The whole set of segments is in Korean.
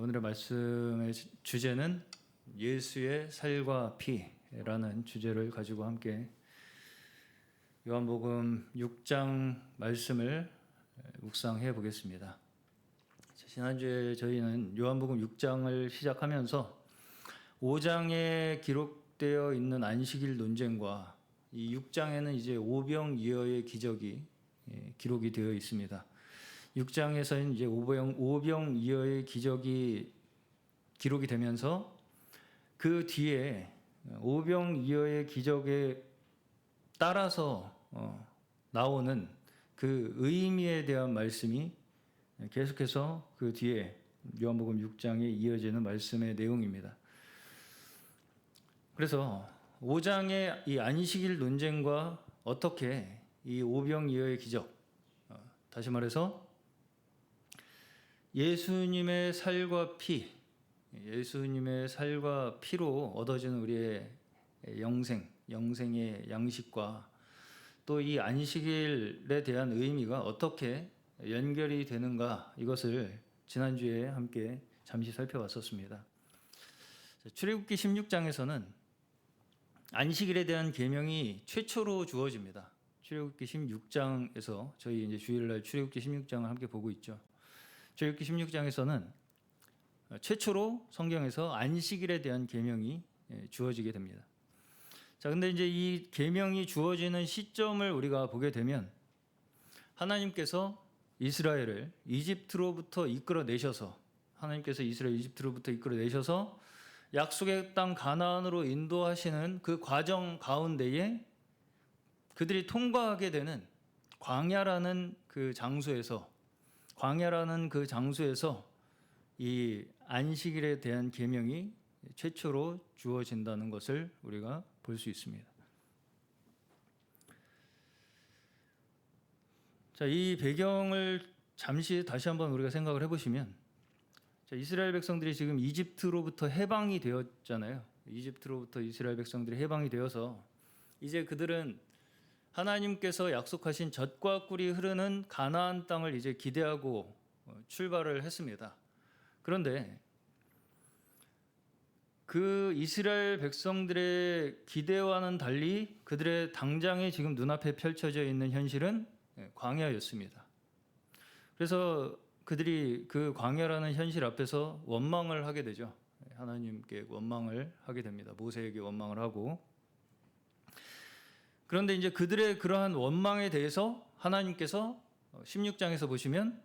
오늘의 말씀의 주제는 예수의 살과 피라는 주제를 가지고 함께 요한복음 6장 말씀을 묵상해 보겠습니다. 지난주에 저희는 요한복음 6장을 시작하면서 5장에 기록되어 있는 안식일 논쟁과 이 6장에는 이제 오병이어의 기적이 기록이 되어 있습니다. 6장에서는 이제 오병이어의 기적이 기록이 되면서 그 뒤에 오병이어의 기적에 따라서 나오는 그 의미에 대한 말씀이 계속해서 그 뒤에 요한복음 6장에 이어지는 말씀의 내용입니다. 그래서 5장의 이 안식일 논쟁과 어떻게 이 오병이어의 기적, 다시 말해서 예수님의 살과 피, 예수님의 살과 피로 얻어지는 우리의 영생의 양식과 또 이 안식일에 대한 의미가 어떻게 연결이 되는가, 이것을 지난주에 함께 잠시 살펴봤었습니다. 출애굽기 16장에서는 안식일에 대한 계명이 최초로 주어집니다. 출애굽기 16장에서 저희 이제 주일날 출애굽기 16장을 함께 보고 있죠. 출애굽기 16장에서는 최초로 성경에서 안식일에 대한 계명이 주어지게 됩니다. 자, 근데 이제 이 계명이 주어지는 시점을 우리가 보게 되면 하나님께서 이스라엘을 이집트로부터 이끌어내셔서 약속의 땅 가나안으로 인도하시는 그 과정 가운데에 그들이 통과하게 되는 광야라는 그 장소에서 이 안식일에 대한 계명이 최초로 주어진다는 것을 우리가 볼 수 있습니다. 자, 이 배경을 잠시 다시 한번 우리가 생각을 해보시면, 이스라엘 백성들이 지금 이집트로부터 해방이 되었잖아요. 이집트로부터 이스라엘 백성들이 해방이 되어서 이제 그들은 하나님께서 약속하신 젖과 꿀이 흐르는 가나안 땅을 이제 기대하고 출발을 했습니다. 그런데 그 이스라엘 백성들의 기대와는 달리 그들의 당장에 지금 눈앞에 펼쳐져 있는 현실은 광야였습니다. 그래서 그들이 그 광야라는 현실 앞에서 원망을 하게 되죠. 하나님께 원망을 하게 됩니다. 모세에게 원망을 하고. 그런데 이제 그들의 그러한 원망에 대해서 하나님께서 16장에서 보시면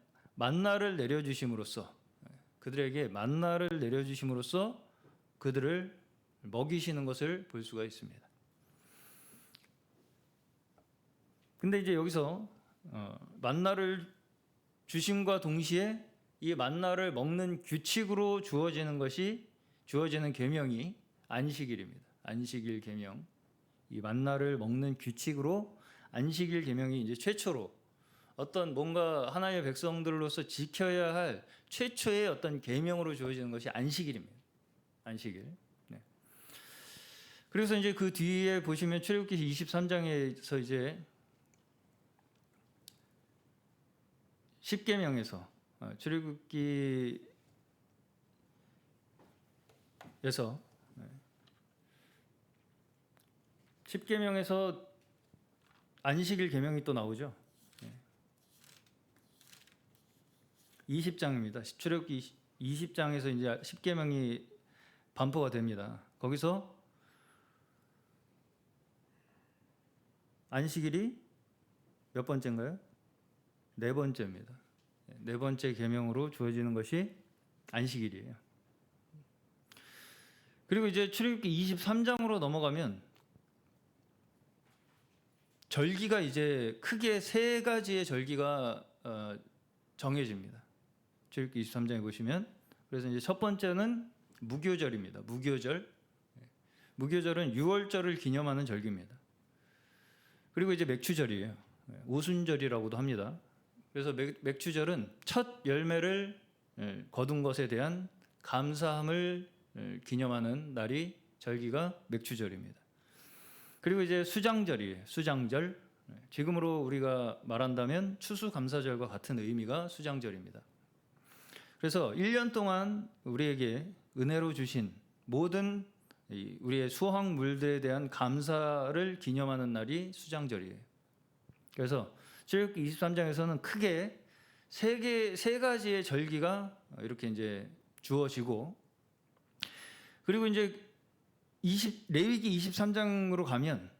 그들에게 만나를 내려주심으로써 그들을 먹이시는 것을 볼 수가 있습니다. 근데 이제 여기서 만나를 주심과 동시에 이 만나를 먹는 규칙으로 주어지는 계명이 안식일입니다. 안식일 계명. 이 만나를 먹는 규칙으로 안식일 계명이 이제 최초로 어떤 뭔가 하나님의 백성들로서 지켜야 할 최초의 어떤 계명으로 주어지는 것이 안식일입니다. 안식일. 네. 그래서 이제 그 뒤에 보시면 출애굽기 23장에서 이제 10계명에서 출애굽기에서 10계명에서 안식일 계명이 또 나오죠. 20장입니다. 출애굽기 20장에서 이제 10계명이 반포가 됩니다. 거기서 안식일이 몇 번째인가요? 네 번째입니다. 네 번째 계명으로 주어지는 것이 안식일이에요. 그리고 이제 출애굽기 23장으로 넘어가면 절기가 이제 크게 세 가지의 절기가 정해집니다. 출애굽기 23장에 보시면, 그래서 이제 첫 번째는 무교절입니다. 무교절은 유월절을 기념하는 절기입니다. 그리고 이제 맥추절이에요. 오순절이라고도 합니다. 그래서 맥추절은 첫 열매를 거둔 것에 대한 감사함을 기념하는 날이 절기가 맥추절입니다. 그리고 이제 수장절이에요. 수장절. 지금으로 우리가 말한다면 추수감사절과 같은 의미가 수장절입니다. 그래서 1년 동안 우리에게 은혜로 주신 모든 우리의 수확물들에 대한 감사를 기념하는 날이 수장절이에요. 그래서 출애굽기 23장에서는 크게 세 가지의 절기가 이렇게 이제 주어지고, 그리고 이제 레위기 23장으로 가면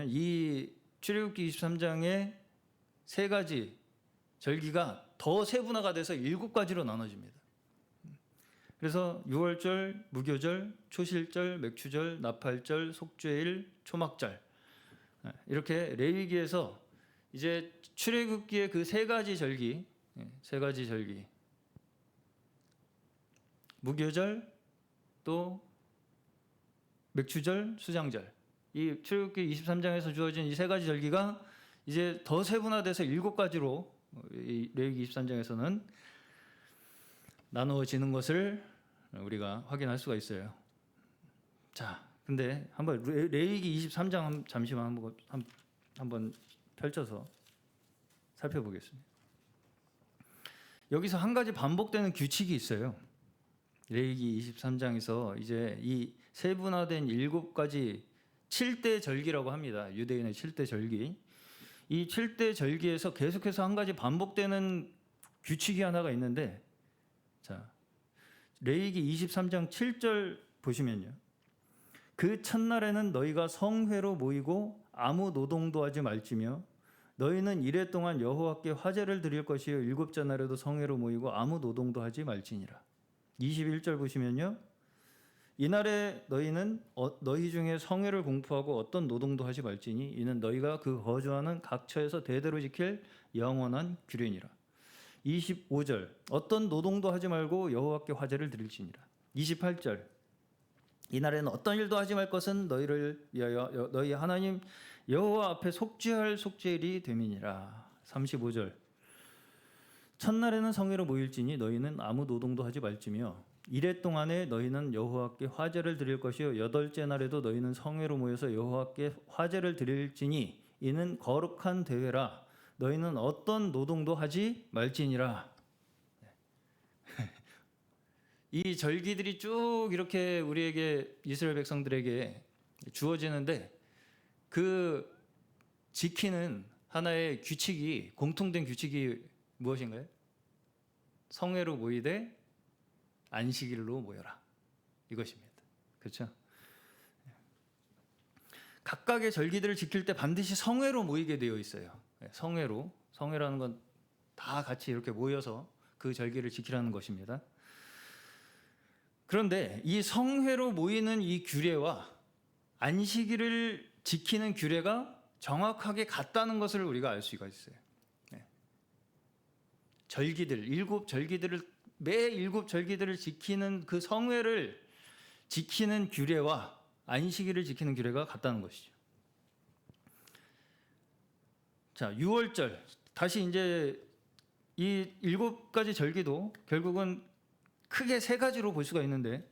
이 출애굽기 23장의 세 가지 절기가 더 세분화가 돼서 7가지로 나눠집니다. 그래서 유월절, 무교절, 초실절, 맥추절, 나팔절, 속죄일, 초막절, 이렇게 레위기에서 이제 출애굽기의 그 세 가지 절기, 무교절, 또 맥추절, 수장절, 이 출애굽기 23장에서 주어진 이 세 가지 절기가 이제 더 세분화돼서 7가지로 이 레위기 23장에서는 나누어지는 것을 우리가 확인할 수가 있어요. 자, 근데 한번 레위기 23장 잠시만 한번 펼쳐서 살펴보겠습니다. 여기서 한 가지 반복되는 규칙이 있어요. 레위기 23장에서 이제 이 세분화된 7가지 7대 절기라고 합니다. 유대인의 7대 절기. 이 7대 절기에서 계속해서 한 가지 반복되는 규칙이 하나가 있는데, 자, 레위기 23장 7절 보시면요. 그 첫날에는 너희가 성회로 모이고 아무 노동도 하지 말지며 너희는 이레 동안 여호와께 화제를 드릴 것이요 7째 날에도 성회로 모이고 아무 노동도 하지 말지니라. 21절 보시면요. 이날에 너희는 너희 중에 성회를 공포하고 어떤 노동도 하지 말지니 이는 너희가 그 거주하는 각처에서 대대로 지킬 영원한 규례니라. 25절 어떤 노동도 하지 말고 여호와께 화제를 드릴지니라. 28절 이날에는 어떤 일도 하지 말 것은 너희를 위하여 너희 하나님 여호와 앞에 속죄할 속죄일이 됨이니라. 35절 첫날에는 성회로 모일지니 너희는 아무 노동도 하지 말지며 이레 동안에 너희는 여호와께 화제를 드릴 것이요 8째 날에도 너희는 성회로 모여서 여호와께 화제를 드릴지니 이는 거룩한 대회라. 너희는 어떤 노동도 하지 말지니라. 이 절기들이 쭉 이렇게 우리에게 이스라엘 백성들에게 주어지는데 그 지키는 하나의 규칙이, 공통된 규칙이 무엇인가요? 성회로 모이되 안식일로 모여라, 이것입니다. 그렇죠? 각각의 절기들을 지킬 때 반드시 성회로 모이게 되어 있어요. 성회라는 건 다 같이 이렇게 모여서 그 절기를 지키라는 것입니다. 그런데 이 성회로 모이는 이 규례와 안식일을 지키는 규례가 정확하게 같다는 것을 우리가 알 수가 있어요. 절기들, 7절기들을 매 7절기들을 지키는 그 성회를 지키는 규례와 안식일을 지키는 규례가 같다는 것이죠. 자, 6월절 다시 이제 이 7가지 절기도 결국은 크게 3가지로 볼 수가 있는데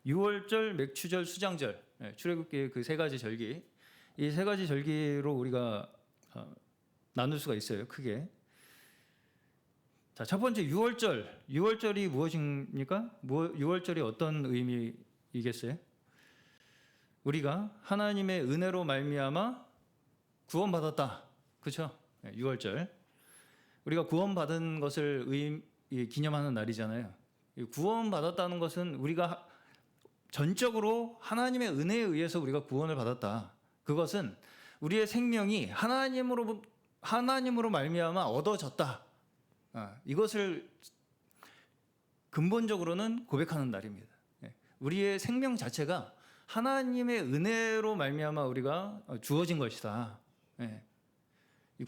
6월절, 맥추절, 수장절, 출애굽기의 그 3가지 절기, 이 3가지 절기로 우리가 나눌 수가 있어요. 크게. 자, 첫 번째 6월절이 무엇입니까? 6월절이 어떤 의미이겠어요? 우리가 하나님의 은혜로 말미암아 구원받았다. 그렇죠? 6월절. 우리가 구원받은 것을 기념하는 날이잖아요. 구원받았다는 것은 우리가 전적으로 하나님의 은혜에 의해서 우리가 구원을 받았다. 그것은 우리의 생명이 하나님으로 말미암아 얻어졌다. 이것을 근본적으로는 고백하는 날입니다. 우리의 생명 자체가 하나님의 은혜로 말미암아 우리가 주어진 것이다.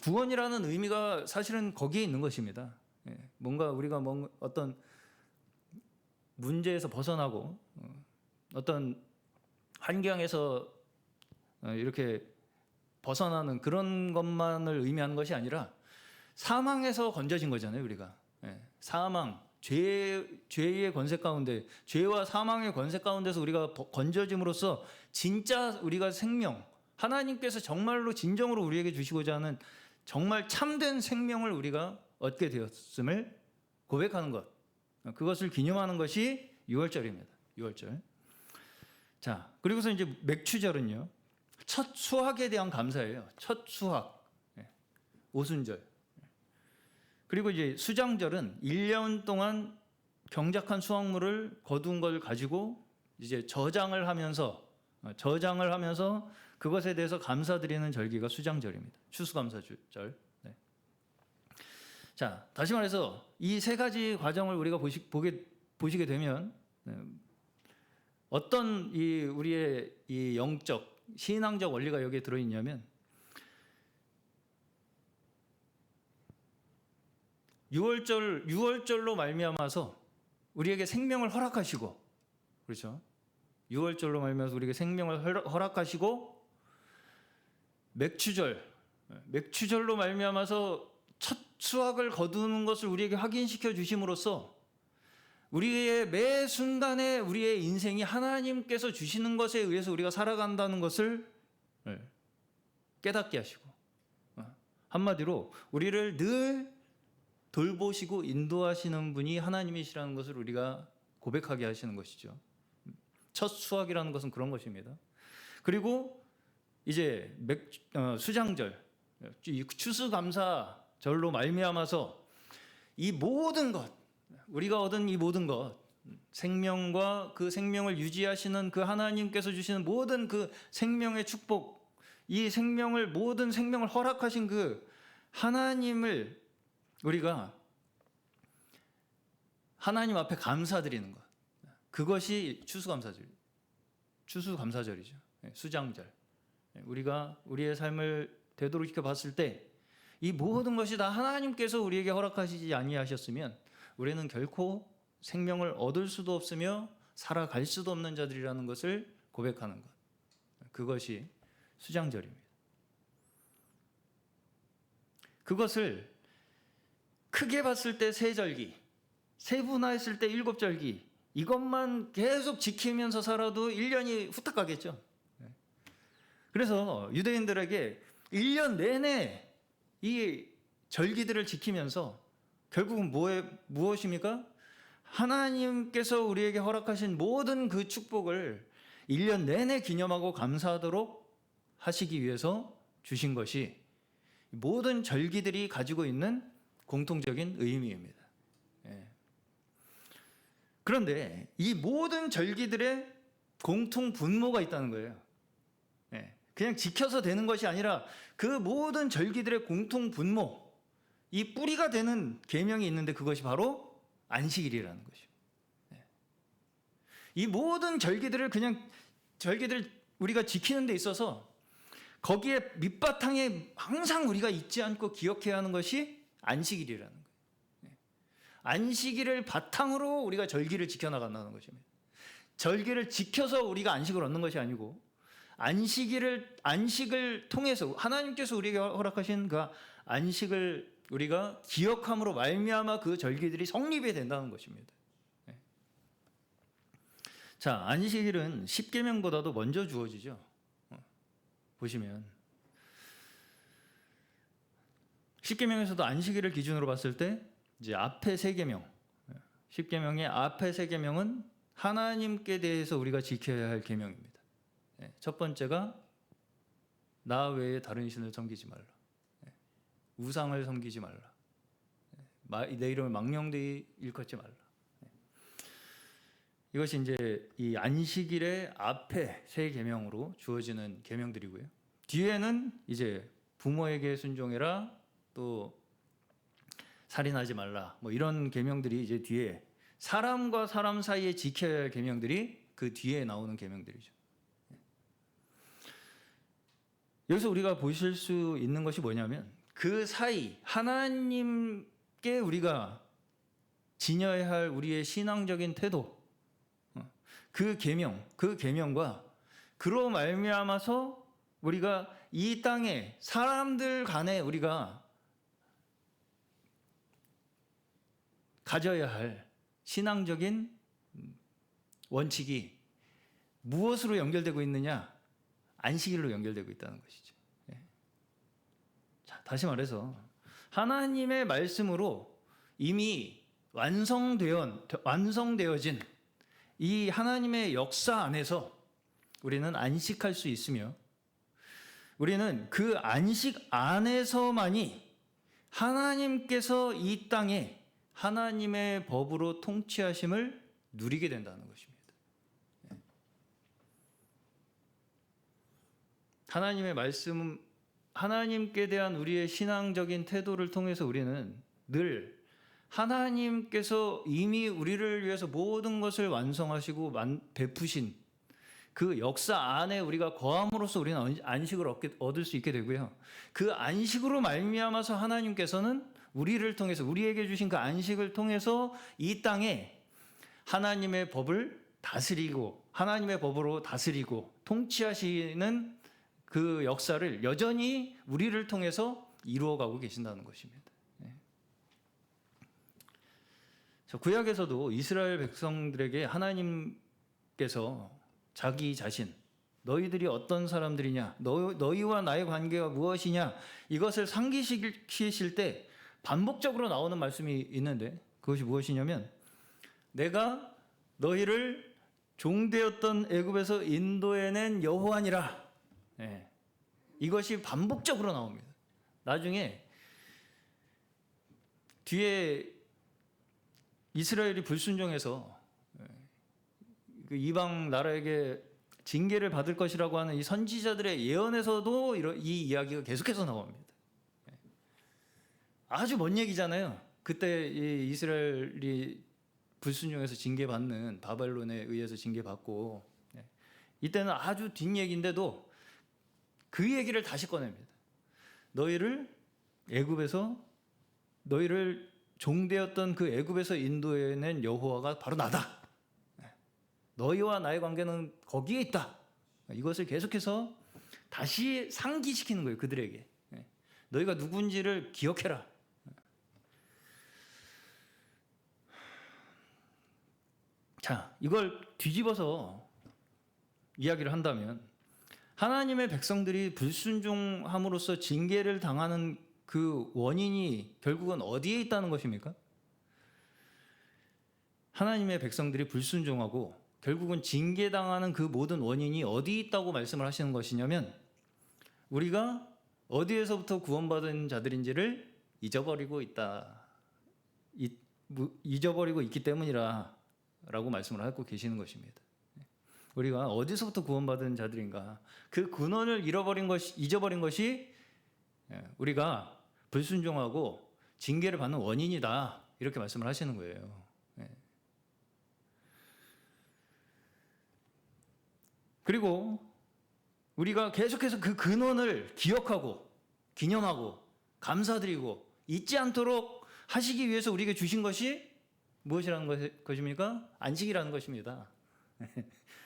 구원이라는 의미가 사실은 거기에 있는 것입니다. 뭔가 우리가 어떤 문제에서 벗어나고 어떤 환경에서 이렇게 벗어나는 그런 것만을 의미하는 것이 아니라 사망에서 건져진 거잖아요. 우리가 사망, 죄의 권세 가운데, 죄와 사망의 권세 가운데서 우리가 건져짐으로써 진짜 우리가 생명, 하나님께서 정말로 진정으로 우리에게 주시고자 하는 정말 참된 생명을 우리가 얻게 되었음을 고백하는 것, 그것을 기념하는 것이 유월절입니다. 유월절. 자, 그리고서 이제 맥추절은요, 첫 수확에 대한 감사예요. 첫 수확, 오순절. 그리고 이제 수장절은 1년 동안 경작한 수확물을 거둔 걸 가지고 이제 저장을 하면서 그것에 대해서 감사드리는 절기가 수장절입니다. 추수감사절. 네. 자, 다시 말해서 이 세 가지 과정을 우리가 보시게 되면 어떤 우리의 이 영적 신앙적 원리가 여기에 들어 있냐면, 유월절로 말미암아서 우리에게 생명을 허락하시고, 그렇죠? 유월절로 말미암아서 우리에게 생명을 허락하시고, 맥추절로 말미암아서 첫 수확을 거두는 것을 우리에게 확인시켜 주심으로써 우리의 매 순간에 우리의 인생이 하나님께서 주시는 것에 의해서 우리가 살아간다는 것을 깨닫게 하시고, 한마디로 우리를 늘 돌보시고 인도하시는 분이 하나님이시라는 것을 우리가 고백하게 하시는 것이죠. 첫 수확이라는 것은 그런 것입니다. 그리고 이제 수장절, 추수감사절로 말미암아서 이 모든 것, 우리가 얻은 이 모든 것, 생명과 그 생명을 유지하시는 그 하나님께서 주시는 모든 그 생명의 축복, 이 모든 생명을 허락하신 그 하나님을 우리가 하나님 앞에 감사드리는 것, 그것이 추수감사절이죠. 수장절. 우리가 우리의 삶을 되돌이켜 봤을 때 이 모든 것이 다 하나님께서 우리에게 허락하시지 아니하셨으면 우리는 결코 생명을 얻을 수도 없으며 살아갈 수도 없는 자들이라는 것을 고백하는 것, 그것이 수장절입니다. 그것을 크게 봤을 때 세 절기, 세분화했을 때 7절기, 이것만 계속 지키면서 살아도 1년이 후딱 가겠죠. 그래서 유대인들에게 1년 내내 이 절기들을 지키면서 결국은 무엇입니까? 하나님께서 우리에게 허락하신 모든 그 축복을 1년 내내 기념하고 감사하도록 하시기 위해서 주신 것이 모든 절기들이 가지고 있는 공통적인 의미입니다. 그런데 이 모든 절기들의 공통 분모가 있다는 거예요. 그냥 지켜서 되는 것이 아니라 그 모든 절기들의 공통 분모, 이 뿌리가 되는 계명이 있는데 그것이 바로 안식일이라는 것이죠. 이 모든 절기들을 우리가 지키는 데 있어서 거기에 밑바탕에 항상 우리가 잊지 않고 기억해야 하는 것이 안식일이라는 거예요. 안식일을 바탕으로 우리가 절기를 지켜나간다는 것입니다. 절기를 지켜서 우리가 안식을 얻는 것이 아니고, 안식을 통해서 하나님께서 우리에게 허락하신 그 안식을 우리가 기억함으로 말미암아 그 절기들이 성립이 된다는 것입니다. 자, 안식일은 십계명보다도 먼저 주어지죠. 보시면 십계명에서도 안식일을 기준으로 봤을 때 이제 앞에 세 계명, 십계명의 앞에 세 계명은 하나님께 대해서 우리가 지켜야 할 계명입니다. 첫 번째가 나 외에 다른 신을 섬기지 말라. 우상을 섬기지 말라. 내 이름을 망령되이 일컫지 말라. 이것이 이제 이 안식일의 앞에 세 계명으로 주어지는 계명들이고요. 뒤에는 이제 부모에게 순종해라, 또 살인하지 말라, 뭐 이런 계명들이 이제 뒤에 사람과 사람 사이에 지켜야 할 계명들이 그 뒤에 나오는 계명들이죠. 여기서 우리가 보실 수 있는 것이 뭐냐면, 그 사이 하나님께 우리가 지녀야 할 우리의 신앙적인 태도, 그 계명과 그로 말미암아서 우리가 이 땅에 사람들 간에 우리가 가져야 할 신앙적인 원칙이 무엇으로 연결되고 있느냐? 안식일로 연결되고 있다는 것이죠. 자, 다시 말해서 하나님의 말씀으로 이미 완성되어진 이 하나님의 역사 안에서 우리는 안식할 수 있으며, 우리는 그 안식 안에서만이 하나님께서 이 땅에 하나님의 법으로 통치하심을 누리게 된다는 것입니다. 하나님의 말씀, 하나님께 대한 우리의 신앙적인 태도를 통해서 우리는 늘 하나님께서 이미 우리를 위해서 모든 것을 완성하시고 베푸신 그 역사 안에 우리가 거함으로써 우리는 안식을 얻을 수 있게 되고요. 그 안식으로 말미암아서 하나님께서는 우리를 통해서, 우리에게 주신 그 안식을 통해서 이 땅에 하나님의 법을 다스리고, 하나님의 법으로 다스리고 통치하시는 그 역사를 여전히 우리를 통해서 이루어가고 계신다는 것입니다. 구약에서도 이스라엘 백성들에게 하나님께서 자기 자신, 너희들이 어떤 사람들이냐, 너희와 나의 관계가 무엇이냐, 이것을 상기시키실 때 반복적으로 나오는 말씀이 있는데, 그것이 무엇이냐면, 내가 너희를 종되었던 애굽에서 인도해낸 여호와니라. 이것이 반복적으로 나옵니다. 나중에 뒤에 이스라엘이 불순종해서 그 이방 나라에게 징계를 받을 것이라고 하는 이 선지자들의 예언에서도 이 이야기가 계속해서 나옵니다. 아주 먼 얘기잖아요. 그때 이 이스라엘이 불순종해서 징계받는, 바벨론에 의해서 징계받고, 이때는 아주 뒷얘기인데도 그 얘기를 다시 꺼냅니다. 너희를 종되었던 그 애굽에서 인도해낸 여호와가 바로 나다. 너희와 나의 관계는 거기에 있다. 이것을 계속해서 다시 상기시키는 거예요, 그들에게. 너희가 누군지를 기억해라. 자, 이걸 뒤집어서 이야기를 한다면, 하나님의 백성들이 불순종함으로써 징계를 당하는 그 원인이 결국은 어디에 있다는 것입니까? 하나님의 백성들이 불순종하고 결국은 징계당하는 그 모든 원인이 어디에 있다고 말씀을 하시는 것이냐면, 우리가 어디에서부터 구원받은 자들인지를 잊어버리고 있기 때문이라 라고 말씀을 하고 계시는 것입니다. 우리가 어디서부터 구원받은 자들인가, 그 근원을 잊어버린 것이 우리가 불순종하고 징계를 받는 원인이다, 이렇게 말씀을 하시는 거예요. 그리고 우리가 계속해서 그 근원을 기억하고 기념하고 감사드리고 잊지 않도록 하시기 위해서 우리에게 주신 것이 무엇이라는 것입니까? 안식이라는 것입니다.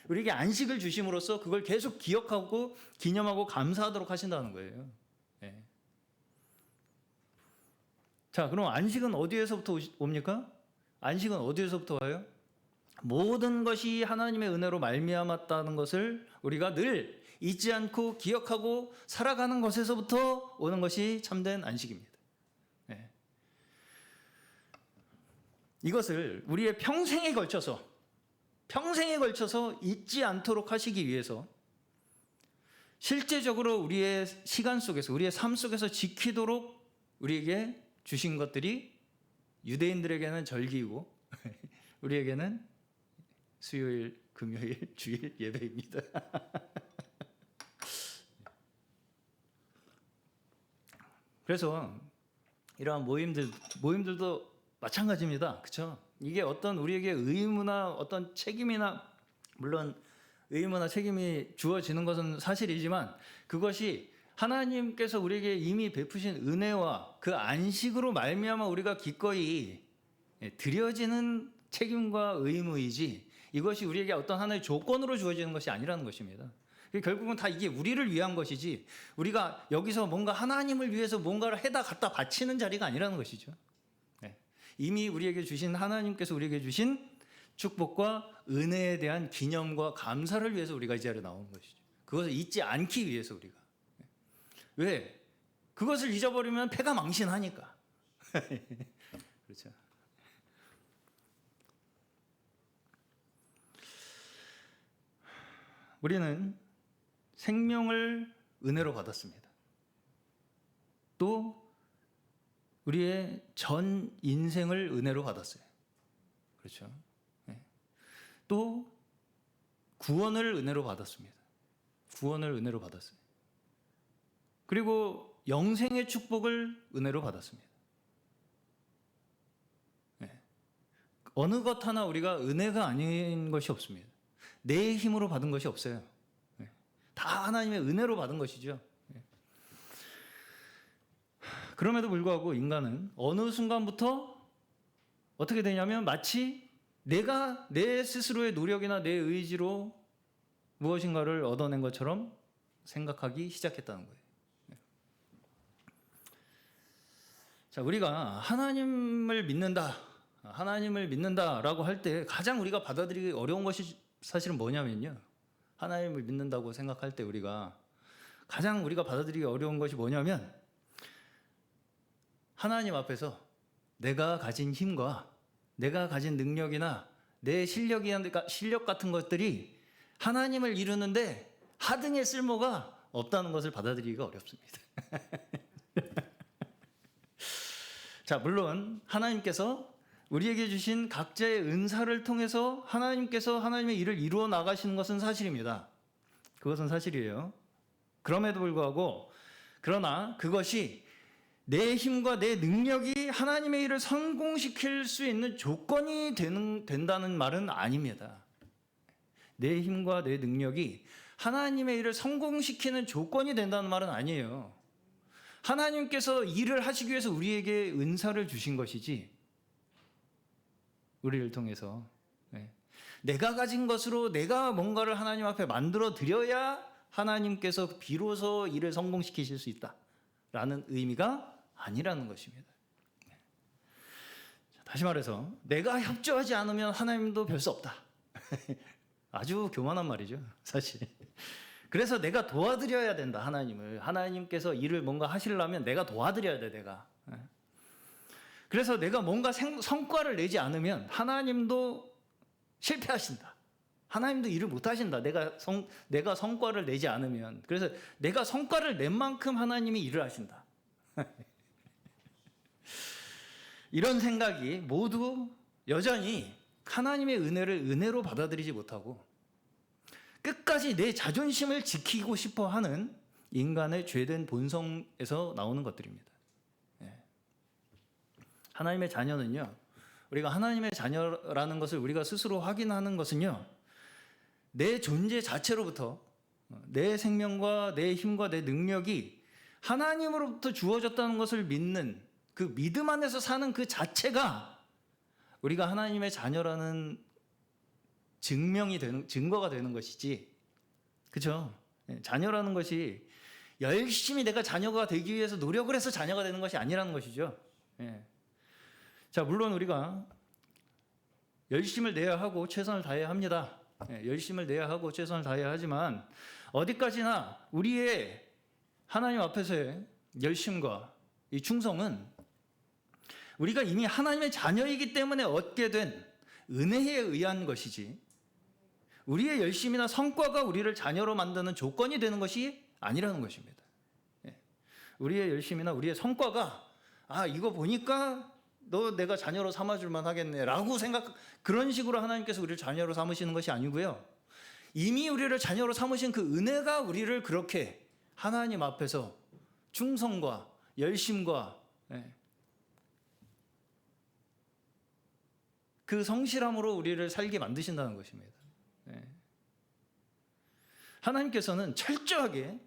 우리에게 안식을 주심으로써 그걸 계속 기억하고 기념하고 감사하도록 하신다는 거예요. 자, 그럼 안식은 어디에서부터 옵니까? 안식은 어디에서부터 와요? 모든 것이 하나님의 은혜로 말미암았다는 것을 우리가 늘 잊지 않고 기억하고 살아가는 것에서부터 오는 것이 참된 안식입니다. 이것을 우리의 평생에 걸쳐서 잊지 않도록 하시기 위해서 실제적으로 우리의 시간 속에서, 우리의 삶 속에서 지키도록 우리에게 주신 것들이 유대인들에게는 절기이고 우리에게는 수요일, 금요일, 주일 예배입니다. 그래서 이러한 모임들도 마찬가지입니다. 그렇죠? 이게 어떤 우리에게 의무나 어떤 책임이나, 물론 의무나 책임이 주어지는 것은 사실이지만, 그것이 하나님께서 우리에게 이미 베푸신 은혜와 그 안식으로 말미암아 우리가 기꺼이 드려지는 책임과 의무이지, 이것이 우리에게 어떤 하나의 조건으로 주어지는 것이 아니라는 것입니다. 결국은 다 이게 우리를 위한 것이지, 우리가 여기서 뭔가 하나님을 위해서 뭔가를 해다 갖다 바치는 자리가 아니라는 것이죠. 이미 우리에게 주신, 하나님께서 우리에게 주신 축복과 은혜에 대한 기념과 감사를 위해서 우리가 이 자리에 나온 것이죠. 그것을 잊지 않기 위해서 우리가. 왜? 그것을 잊어버리면 패가 망신하니까. 그렇죠. 우리는 생명을 은혜로 받았습니다. 또 우리의 전 인생을 은혜로 받았어요. 그렇죠? 네. 또 구원을 은혜로 받았습니다. 구원을 은혜로 받았어요. 그리고 영생의 축복을 은혜로 받았습니다. 네. 어느 것 하나 우리가 은혜가 아닌 것이 없습니다. 내 힘으로 받은 것이 없어요. 네. 다 하나님의 은혜로 받은 것이죠. 네. 그럼에도 불구하고 인간은 어느 순간부터 어떻게 되냐면 마치 내가 내 스스로의 노력이나 내 의지로 무엇인가를 얻어낸 것처럼 생각하기 시작했다는 거예요. 자, 우리가 하나님을 믿는다라고 할 때 가장 우리가 받아들이기 어려운 것이 사실은 뭐냐면요. 하나님을 믿는다고 생각할 때 가장 우리가 받아들이기 어려운 것이 뭐냐면 하나님 앞에서 내가 가진 힘과 내가 가진 능력이나 내 실력 같은 것들이 하나님을 이루는데 하등의 쓸모가 없다는 것을 받아들이기가 어렵습니다. 자, 물론 하나님께서 우리에게 주신 각자의 은사를 통해서 하나님께서 하나님의 일을 이루어 나가시는 것은 사실입니다. 그것은 사실이에요. 그럼에도 불구하고 그러나 그것이 내 힘과 내 능력이 하나님의 일을 성공시킬 수 있는 조건이 된다는 말은 아닙니다. 내 힘과 내 능력이 하나님의 일을 성공시키는 조건이 된다는 말은 아니에요. 하나님께서 일을 하시기 위해서 우리에게 은사를 주신 것이지 우리를 통해서 내가 가진 것으로 내가 뭔가를 하나님 앞에 만들어 드려야 하나님께서 비로소 일을 성공시키실 수 있다라는 의미가 아니라는 것입니다. 다시 말해서 내가 협조하지 않으면 하나님도 별 수 없다. 아주 교만한 말이죠, 사실. 그래서 내가 도와드려야 된다, 하나님을. 하나님께서 일을 뭔가 하시려면 내가 도와드려야 돼, 내가. 그래서 내가 뭔가 성과를 내지 않으면 하나님도 실패하신다. 하나님도 일을 못 하신다. 내가 성과를 내지 않으면. 그래서 내가 성과를 낸 만큼 하나님이 일을 하신다. 이런 생각이 모두 여전히 하나님의 은혜를 은혜로 받아들이지 못하고 끝까지 내 자존심을 지키고 싶어 하는 인간의 죄된 본성에서 나오는 것들입니다. 하나님의 자녀는요, 우리가 하나님의 자녀라는 것을 우리가 스스로 확인하는 것은요, 내 존재 자체로부터 내 생명과 내 힘과 내 능력이 하나님으로부터 주어졌다는 것을 믿는 그 믿음 안에서 사는 그 자체가 우리가 하나님의 자녀라는 증거가 되는 것이지. 그렇죠? 자녀라는 것이 열심히 내가 자녀가 되기 위해서 노력을 해서 자녀가 되는 것이 아니라는 것이죠. 자, 물론 우리가 열심을 내야 하고 최선을 다해야 합니다. 열심을 내야 하고 최선을 다해야 하지만 어디까지나 우리의 하나님 앞에서의 열심과 이 충성은 우리가 이미 하나님의 자녀이기 때문에 얻게 된 은혜에 의한 것이지 우리의 열심이나 성과가 우리를 자녀로 만드는 조건이 되는 것이 아니라는 것입니다. 우리의 열심이나 우리의 성과가 이거 보니까 너 내가 자녀로 삼아줄만 하겠네 라고 그런 식으로 하나님께서 우리를 자녀로 삼으시는 것이 아니고요. 이미 우리를 자녀로 삼으신 그 은혜가 우리를 그렇게 하나님 앞에서 충성과 열심과 그 성실함으로 우리를 살게 만드신다는 것입니다. 하나님께서는 철저하게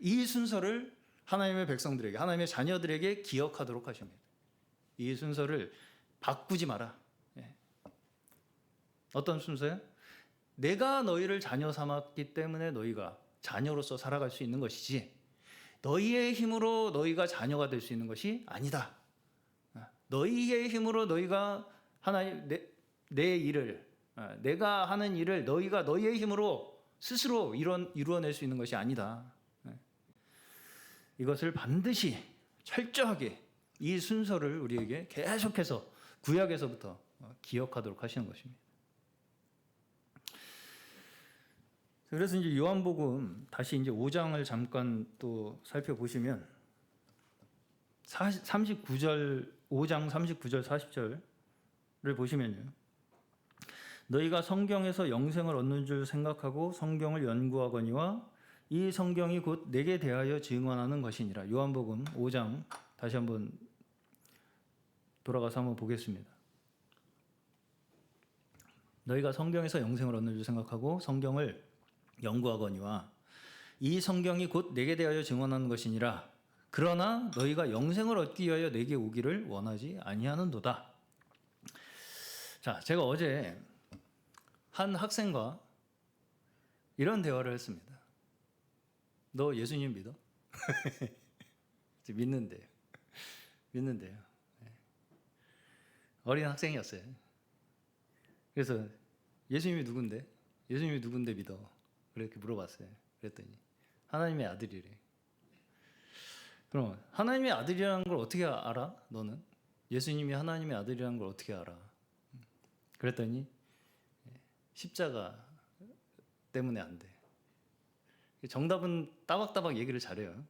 이 순서를 하나님의 백성들에게, 하나님의 자녀들에게 기억하도록 하십니다. 이 순서를 바꾸지 마라. 어떤 순서요? 내가 너희를 자녀 삼았기 때문에 너희가 자녀로서 살아갈 수 있는 것이지 너희의 힘으로 너희가 자녀가 될 수 있는 것이 아니다. 너희의 힘으로 너희가 내 일을, 내가 하는 일을 너희가 너희의 힘으로 스스로 이루어낼 수 있는 것이 아니다. 이것을 반드시 철저하게 이 순서를 우리에게 계속해서 구약에서부터 기억하도록 하시는 것입니다. 그래서 이제 요한복음 다시 이제 5장을 잠깐 또 살펴보시면 39절 5장 39절 40절을 보시면요. 너희가 성경에서 영생을 얻는 줄 생각하고 성경을 연구하거니와 이 성경이 곧 내게 대하여 증언하는 것이니라. 요한복음 5장 다시 한번 돌아가서 한번 보겠습니다. 너희가 성경에서 영생을 얻는 줄 생각하고 성경을 연구하거니와 이 성경이 곧 내게 대하여 증언하는 것이니라. 그러나 너희가 영생을 얻기 위하여 내게 오기를 원하지 아니하는도다. 자, 제가 어제 한 학생과 이런 대화를 했습니다. 너 예수님 믿어? 믿는데요. 어린 학생이었어요. 그래서 예수님이 누군데? 예수님이 누군데 믿어? 그렇게 물어봤어요. 그랬더니 하나님의 아들이래. 그럼 하나님의 아들이라는 걸 어떻게 알아? 너는? 예수님이 하나님의 아들이라는 걸 어떻게 알아? 그랬더니 십자가 때문에 안 돼. 정답은 따박따박 얘기를 잘해요.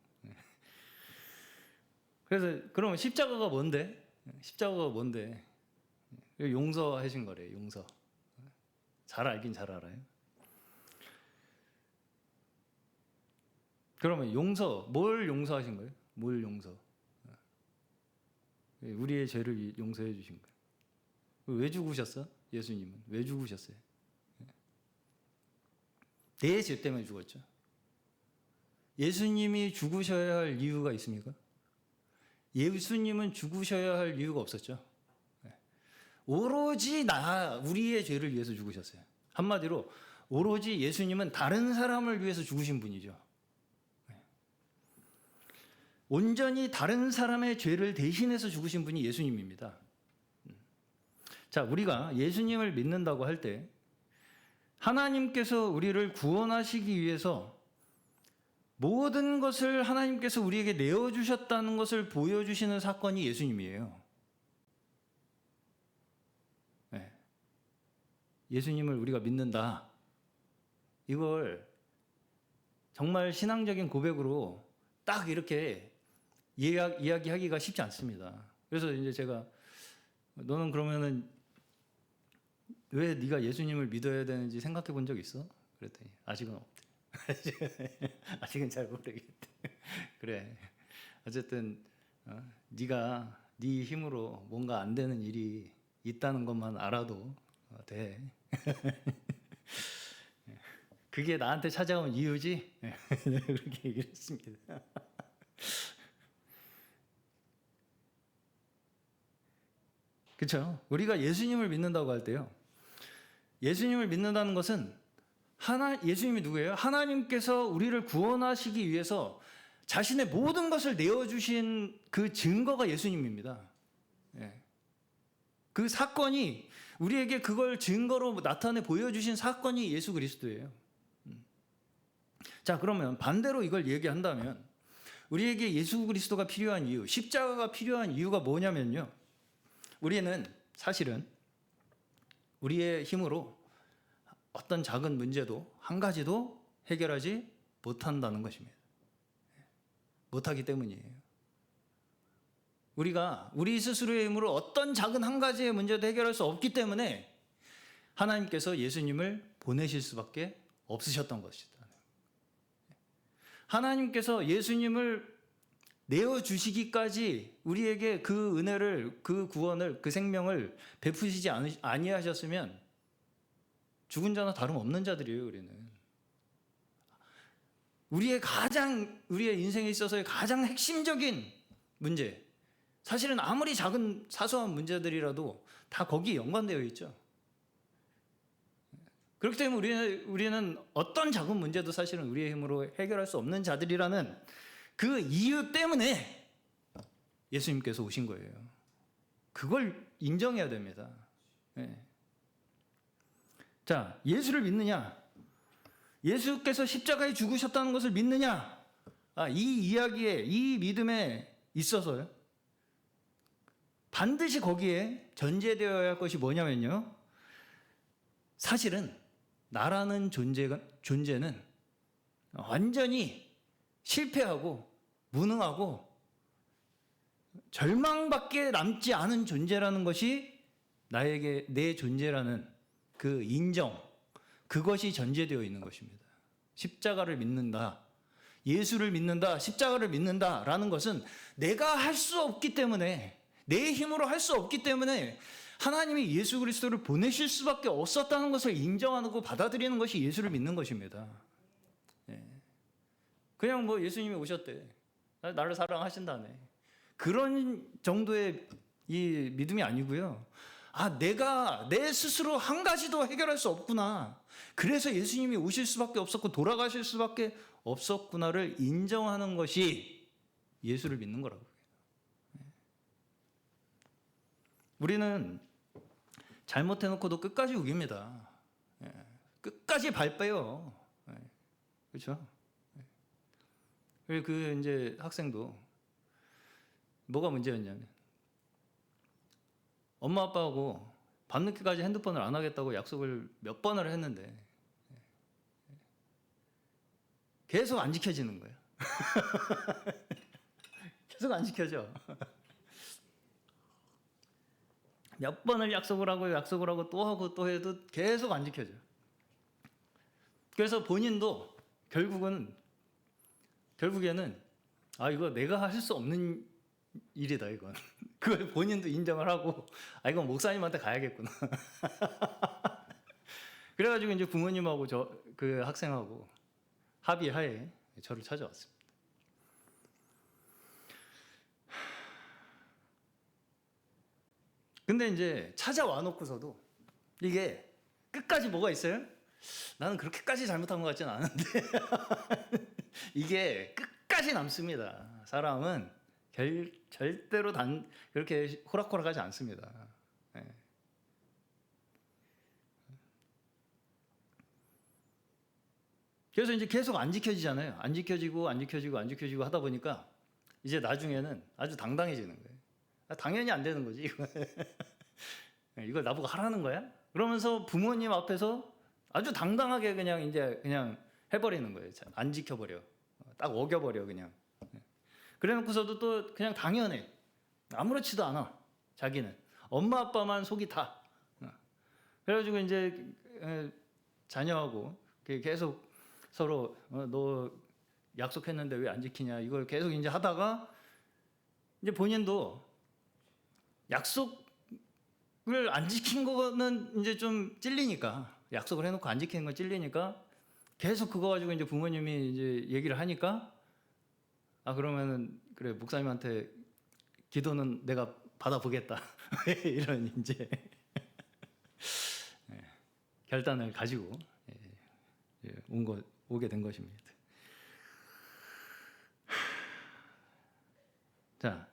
그래서 그러면 십자가가 뭔데? 십자가가 뭔데? 용서하신 거래. 용서. 잘 알긴 잘 알아요. 그러면 뭘 용서하신 거예요? 뭘 용서? 우리의 죄를 용서해 주신 거예요. 왜 죽으셨어? 예수님은 왜 죽으셨어요? 내 죄 때문에 죽었죠. 예수님이 죽으셔야 할 이유가 있습니까? 예수님은 죽으셔야 할 이유가 없었죠. 오로지 우리의 죄를 위해서 죽으셨어요. 한마디로 오로지 예수님은 다른 사람을 위해서 죽으신 분이죠. 온전히 다른 사람의 죄를 대신해서 죽으신 분이 예수님입니다. 자, 우리가 예수님을 믿는다고 할 때 하나님께서 우리를 구원하시기 위해서 모든 것을 하나님께서 우리에게 내어주셨다는 것을 보여주시는 사건이 예수님이에요. 네. 예수님을 우리가 믿는다. 이걸 정말 신앙적인 고백으로 딱 이렇게 이야기하기가 쉽지 않습니다. 그래서 이제 제가 너는 그러면은 왜 네가 예수님을 믿어야 되는지 생각해 본 적 있어? 그랬더니 아직은 없대. 아직은 잘 모르겠대. 그래. 어쨌든 네가 네 힘으로 뭔가 안 되는 일이 있다는 것만 알아도 돼. 그게 나한테 찾아온 이유지? 그렇게 얘기를 했습니다. 그렇죠? 우리가 예수님을 믿는다고 할 때요. 예수님을 믿는다는 것은 예수님이 누구예요? 하나님께서 우리를 구원하시기 위해서 자신의 모든 것을 내어주신 그 증거가 예수님입니다. 그 사건이 우리에게 그걸 증거로 나타내 보여주신 사건이 예수 그리스도예요. 자, 그러면 반대로 이걸 얘기한다면 우리에게 예수 그리스도가 필요한 이유, 십자가가 필요한 이유가 뭐냐면요. 우리는 사실은 우리의 힘으로 어떤 작은 문제도 한 가지도 해결하지 못한다는 것입니다. 못하기 때문이에요. 우리가 우리 스스로의 힘으로 어떤 작은 한 가지의 문제도 해결할 수 없기 때문에 하나님께서 예수님을 보내실 수밖에 없으셨던 것이다. 하나님께서 예수님을 내어주시기까지 우리에게 그 은혜를, 그 구원을, 그 생명을 베푸시지 아니하셨으면 죽은 자나 다름없는 자들이에요. 우리는 우리의 인생에 있어서의 가장 핵심적인 문제, 사실은 아무리 작은 사소한 문제들이라도 다 거기에 연관되어 있죠. 그렇기 때문에 우리는 어떤 작은 문제도 사실은 우리의 힘으로 해결할 수 없는 자들이라는 그 이유 때문에 예수님께서 오신 거예요. 그걸 인정해야 됩니다. 자, 예수를 믿느냐? 예수께서 십자가에 죽으셨다는 것을 믿느냐? 이 이야기에, 이 믿음에 있어서요. 반드시 거기에 전제되어야 할 것이 뭐냐면요. 사실은 나라는 존재는 완전히 실패하고 무능하고 절망밖에 남지 않은 존재라는 것이 나에게 내 존재라는 그 인정, 그것이 전제되어 있는 것입니다. 십자가를 믿는다, 예수를 믿는다, 십자가를 믿는다라는 것은 내가 할 수 없기 때문에, 내 힘으로 할 수 없기 때문에 하나님이 예수 그리스도를 보내실 수밖에 없었다는 것을 인정하고 받아들이는 것이 예수를 믿는 것입니다. 그냥 뭐 예수님이 오셨대, 나를 사랑하신다네, 그런 정도의 이 믿음이 아니고요. 내가 내 스스로 한 가지도 해결할 수 없구나, 그래서 예수님이 오실 수밖에 없었고 돌아가실 수밖에 없었구나를 인정하는 것이 예수를 믿는 거라고. 우리는 잘못해놓고도 끝까지 우깁니다. 끝까지 발 빼요. 그렇죠? 그 이제 학생도 뭐가 문제였냐면, 엄마 아빠하고 밤늦게까지 핸드폰을 안 하겠다고 약속을 몇 번을 했는데 계속 안 지켜지는 거예요. 계속 안 지켜져. 몇 번을 약속을 하고 또 해도 계속 안 지켜져. 그래서 본인도 결국에는 이거 내가 할 수 없는 일이다, 이건. 그걸 본인도 인정을 하고, 이건 목사님한테 가야겠구나. 그래가지고 이제 부모님하고 그 학생하고 합의하에 저를 찾아왔습니다. 근데 이제 찾아와 놓고서도 이게 끝까지 뭐가 있어요? 나는 그렇게까지 잘못한 것 같지는 않은데 이게 끝까지 남습니다. 사람은 절대로 그렇게 호락호락하지 않습니다. 그래서 이제 계속 안 지켜지잖아요. 안 지켜지고 하다 보니까 이제 나중에는 아주 당당해지는 거예요. 당연히 안 되는 거지, 이거. 이걸 나보고 하라는 거야? 그러면서 부모님 앞에서 아주 당당하게 그냥 해버리는 거예요. 안 지켜버려. 딱 어겨버려, 그냥. 그래 놓고서도 또 그냥 당연해. 아무렇지도 않아, 자기는. 엄마 아빠만 속이 타. 그래가지고 이제 자녀하고 계속 서로 너 약속했는데 왜 안 지키냐, 이걸 계속 이제 하다가 이제 본인도 약속을 안 지킨 거는 이제 좀 찔리니까, 약속을 해놓고 안 지키는 건 찔리니까 계속 그거 가지고 이제 부모님이 이제 얘기를 하니까, 그러면은 그래, 목사님한테 기도는 내가 받아보겠다 이런 이제 결단을 가지고 오게 된 것입니다. 자,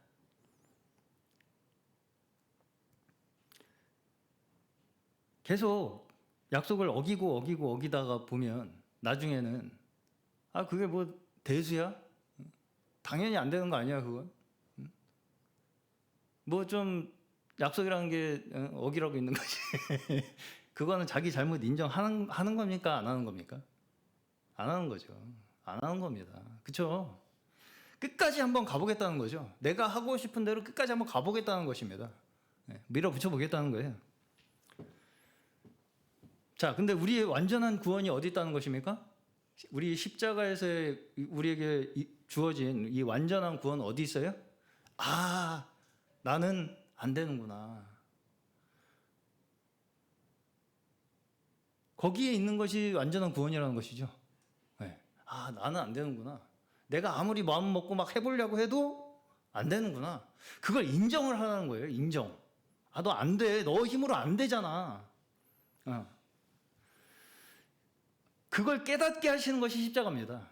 계속 약속을 어기다가 보면 나중에는 그게 뭐 대수야? 당연히 안 되는 거 아니야, 그건? 뭐 좀 약속이라는 게 어기라고 있는 거지. 그거는 자기 잘못 인정하는 겁니까? 안 하는 겁니까? 안 하는 거죠. 안 하는 겁니다. 그렇죠? 끝까지 한번 가보겠다는 거죠. 내가 하고 싶은 대로 끝까지 한번 가보겠다는 것입니다. 밀어붙여 보겠다는 거예요. 자, 근데 우리의 완전한 구원이 어디 있다는 것입니까? 우리 십자가에서 우리에게 주어진 이 완전한 구원은 어디 있어요? 나는 안 되는구나. 거기에 있는 것이 완전한 구원이라는 것이죠. 나는 안 되는구나. 내가 아무리 마음 먹고 막 해보려고 해도 안 되는구나. 그걸 인정을 하라는 거예요. 인정. 너 안 돼. 너 힘으로 안 되잖아. 그걸 깨닫게 하시는 것이 십자가입니다.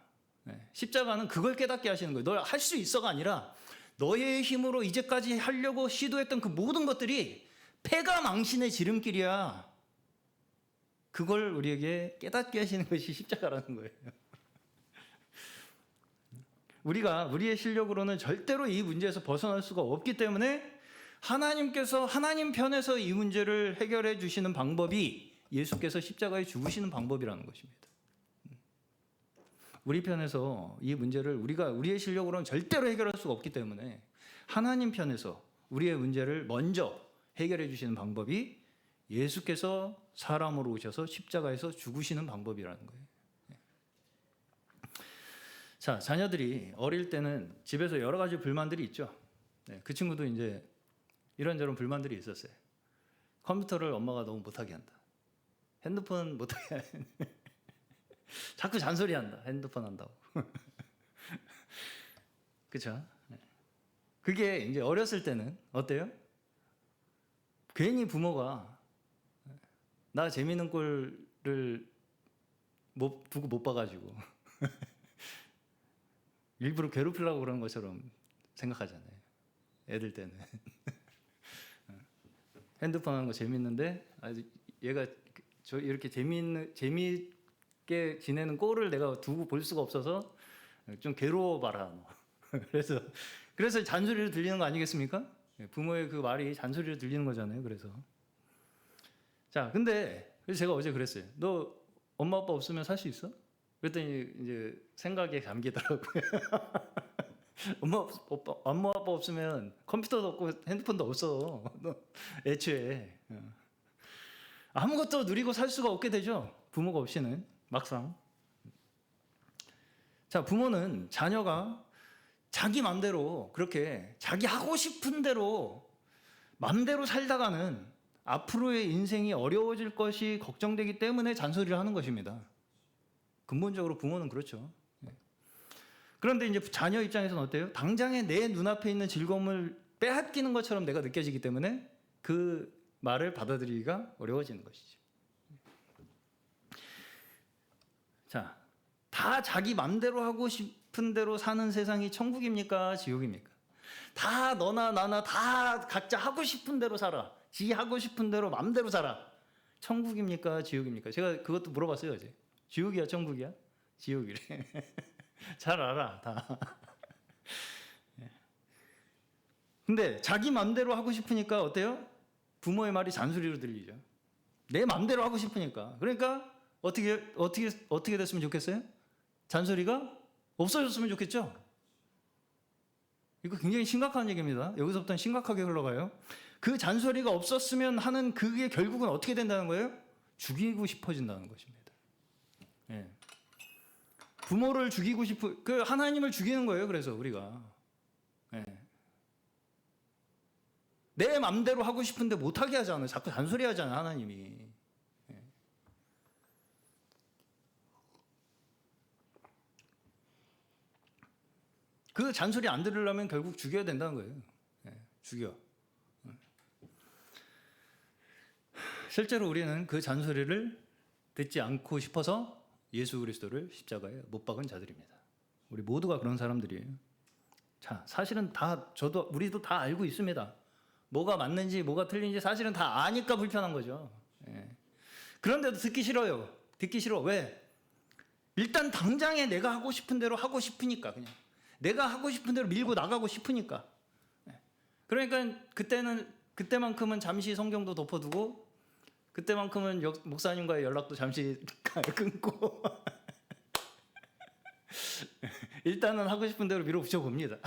십자가는 그걸 깨닫게 하시는 거예요. 너 할 수 있어가 아니라 너의 힘으로 이제까지 하려고 시도했던 그 모든 것들이 패가 망신의 지름길이야. 그걸 우리에게 깨닫게 하시는 것이 십자가라는 거예요. 우리가 우리의 실력으로는 절대로 이 문제에서 벗어날 수가 없기 때문에 하나님께서 하나님 편에서 이 문제를 해결해 주시는 방법이 예수께서 십자가에 죽으시는 방법이라는 것입니다. 우리 편에서 이 문제를 우리의 실력으로는 절대로 해결할 수가 없기 때문에 하나님 편에서 우리의 문제를 먼저 해결해 주시는 방법이 예수께서 사람으로 오셔서 십자가에서 죽으시는 방법이라는 거예요. 자, 자녀들이 어릴 때는 집에서 여러 가지 불만들이 있죠. 그 친구도 이제 이런저런 불만들이 있었어요. 컴퓨터를 엄마가 너무 못하게 한다. 핸드폰 못하게 한다. 자꾸 잔소리한다. 핸드폰 한다고. 그렇죠? 그게 이제 어렸을 때는 어때요? 괜히 부모가 나 재밌는 꼴을 두고 못 봐가지고 일부러 괴롭히려고 그러는 것처럼 생각하잖아요. 애들 때는. 핸드폰 하는 거 재밌는데 얘가 저 이렇게 재미있게 지내는 꼴을 내가 두고 볼 수가 없어서 좀 괴로워봐라. 그래서 잔소리를 들리는 거 아니겠습니까? 부모의 그 말이 잔소리를 들리는 거잖아요. 그래서 그래서 제가 어제 그랬어요. 너 엄마 아빠 없으면 살 수 있어? 그랬더니 이제 생각에 잠기더라고요. 엄마 아빠 없으면 컴퓨터도 없고 핸드폰도 없어. 너 애초에 아무것도 누리고 살 수가 없게 되죠. 부모가 없이는 막상. 자, 부모는 자녀가 자기 맘대로 그렇게 자기 하고 싶은 대로 맘대로 살다가는 앞으로의 인생이 어려워질 것이 걱정되기 때문에 잔소리를 하는 것입니다. 근본적으로 부모는 그렇죠. 그런데 이제 자녀 입장에서는 어때요? 당장에 내 눈앞에 있는 즐거움을 빼앗기는 것처럼 내가 느껴지기 때문에 그 말을 받아들이기가 어려워지는 것이죠. 자, 다 자기 맘대로 하고 싶은 대로 사는 세상이 천국입니까? 지옥입니까? 다 너나 나나 다 각자 하고 싶은 대로 살아. 지 하고 싶은 대로 맘대로 살아. 천국입니까? 지옥입니까? 제가 그것도 물어봤어요, 어제. 지옥이야, 천국이야? 지옥이래. 잘 알아, 다. 근데 자기 맘대로 하고 싶으니까 어때요? 부모의 말이 잔소리로 들리죠. 내 맘대로 하고 싶으니까. 그러니까 어떻게 됐으면 좋겠어요? 잔소리가 없어졌으면 좋겠죠? 이거 굉장히 심각한 얘기입니다. 여기서부터는 심각하게 흘러가요. 그 잔소리가 없었으면 하는 그게 결국은 어떻게 된다는 거예요? 죽이고 싶어진다는 것입니다. 예. 부모를 죽이고 그 하나님을 죽이는 거예요. 그래서 우리가 내 맘대로 하고 싶은데 못하게 하잖아요. 자꾸 잔소리 하잖아요. 하나님이. 그 잔소리 안 들으려면 결국 죽여야 된다는 거예요. 죽여. 실제로 우리는 그 잔소리를 듣지 않고 싶어서 예수 그리스도를 십자가에 못 박은 자들입니다. 우리 모두가 그런 사람들이에요. 자, 사실은 우리도 다 알고 있습니다. 뭐가 맞는지 뭐가 틀린지 사실은 다 아니까 불편한 거죠. 그런데도 듣기 싫어요. 듣기 싫어. 왜? 일단 당장에 내가 하고 싶은 대로 하고 싶으니까 그냥. 내가 하고 싶은 대로 밀고 나가고 싶으니까. 그러니까 그때만큼은 잠시 성경도 덮어두고 그때만큼은 목사님과의 연락도 잠시 끊고 일단은 하고 싶은 대로 밀어붙여 봅니다.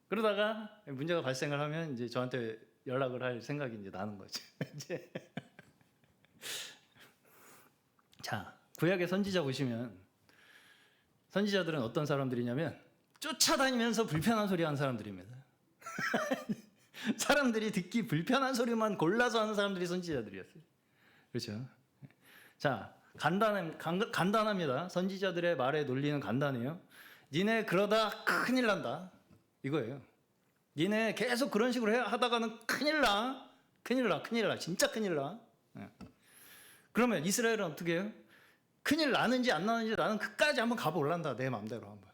그러다가 문제가 발생을 하면 이제 저한테 연락을 할 생각이 이제 나는 거죠. 자, 구약의 선지자 보시면 선지자들은 어떤 사람들이냐면 쫓아다니면서 불편한 소리 하는 사람들입니다. 사람들이 듣기 불편한 소리만 골라서 하는 사람들이 선지자들이었어요. 그렇죠? 자, 간단합니다. 선지자들의 말의 논리는 간단해요. 니네 그러다 큰일 난다. 이거예요. 니네 계속 그런 식으로 하다가는 큰일 나. 진짜 큰일 나. 그러면 이스라엘은 어떻게 해요? 큰일 나는지 안 나는지 나는 끝까지 한번 가볼란다. 내 마음대로 한번.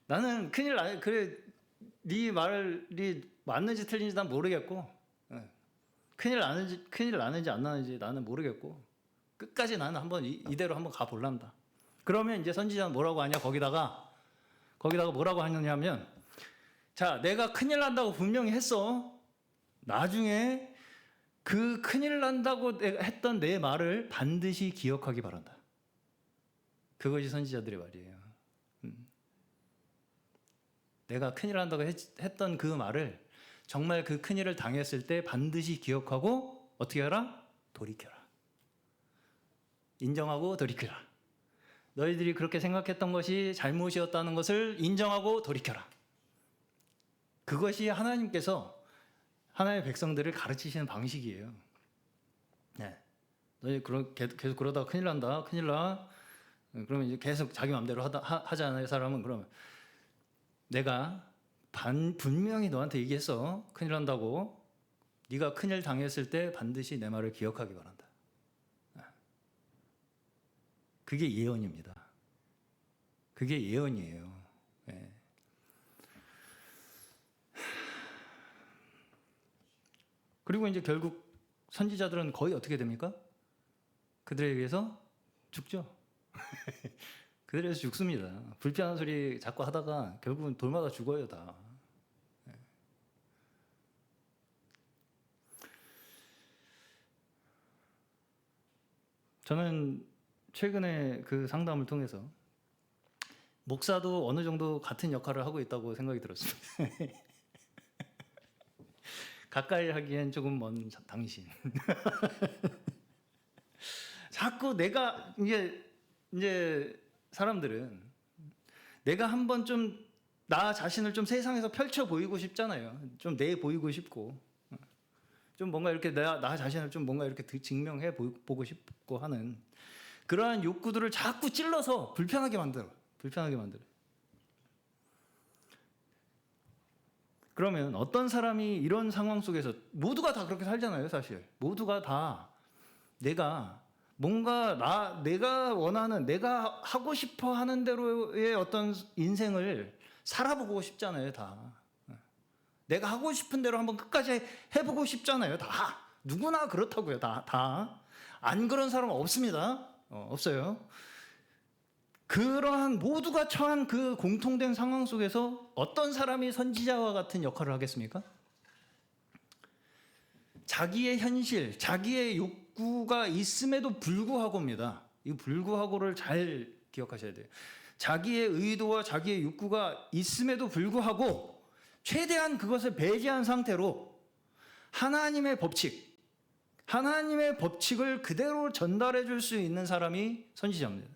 나는 큰일 나. 그래, 네 말이 맞는지 틀린지 난 모르겠고, 큰일 나는지 안 나는지 나는 모르겠고, 끝까지 나는 한번 이대로 한번 가볼란다. 그러면 이제 선지자는 뭐라고 하냐? 거기다가 뭐라고 하느냐면, 자, 내가 큰일 난다고 분명히 했어. 나중에 그 큰일 난다고 했던 내 말을 반드시 기억하기 바란다. 그것이 선지자들의 말이에요. 내가 큰일 난다고 했던 그 말을 정말 그 큰일을 당했을 때 반드시 기억하고 어떻게 하라? 돌이켜라. 인정하고 돌이켜라. 너희들이 그렇게 생각했던 것이 잘못이었다는 것을 인정하고 돌이켜라. 그것이 하나님께서 하나님의 백성들을 가르치시는 방식이에요. 네. 너희 계속 그러다가 큰일 난다. 큰일 나. 그러면 이제 계속 자기 마음대로 하잖아요. 사람은. 그러면 내가 분명히 너한테 얘기했어. 큰일 난다고. 네가 큰일 당했을 때 반드시 내 말을 기억하기 바란다. 그게 예언입니다. 그게 예언이에요. 네. 그리고 이제 결국 선지자들은 거의 어떻게 됩니까? 그들에 의해서 죽죠. 그들에 의해서 죽습니다. 불편한 소리 자꾸 하다가 결국은 돌마다 죽어요, 다. 저는 최근에 그 상담을 통해서 목사도 어느 정도 같은 역할을 하고 있다고 생각이 들었습니다. 가까이 하기엔 조금 먼 당신. 자꾸 내가 이제 사람들은 내가 한번 좀 나 자신을 좀 세상에서 펼쳐 보이고 싶잖아요. 좀 내 보이고 싶고, 좀 뭔가 이렇게 나 자신을 좀 뭔가 이렇게 증명해 보고 싶고 하는 그러한 욕구들을 자꾸 찔러서 불편하게 만들어. 그러면 어떤 사람이 이런 상황 속에서 모두가 다 그렇게 살잖아요, 사실. 모두가 다 내가 뭔가 내가 원하는, 내가 하고 싶어 하는 대로의 어떤 인생을 살아보고 싶잖아요, 다. 내가 하고 싶은 대로 한번 끝까지 해보고 싶잖아요, 다. 누구나 그렇다고요, 다. 안 그런 사람은 없습니다. 없어요. 그러한 모두가 처한 그 공통된 상황 속에서 어떤 사람이 선지자와 같은 역할을 하겠습니까? 자기의 현실, 자기의 욕구가 있음에도 불구하고입니다. 이 불구하고를 잘 기억하셔야 돼요. 자기의 의도와 자기의 욕구가 있음에도 불구하고 최대한 그것을 배제한 상태로 하나님의 법칙을 그대로 전달해 줄 수 있는 사람이 선지자입니다.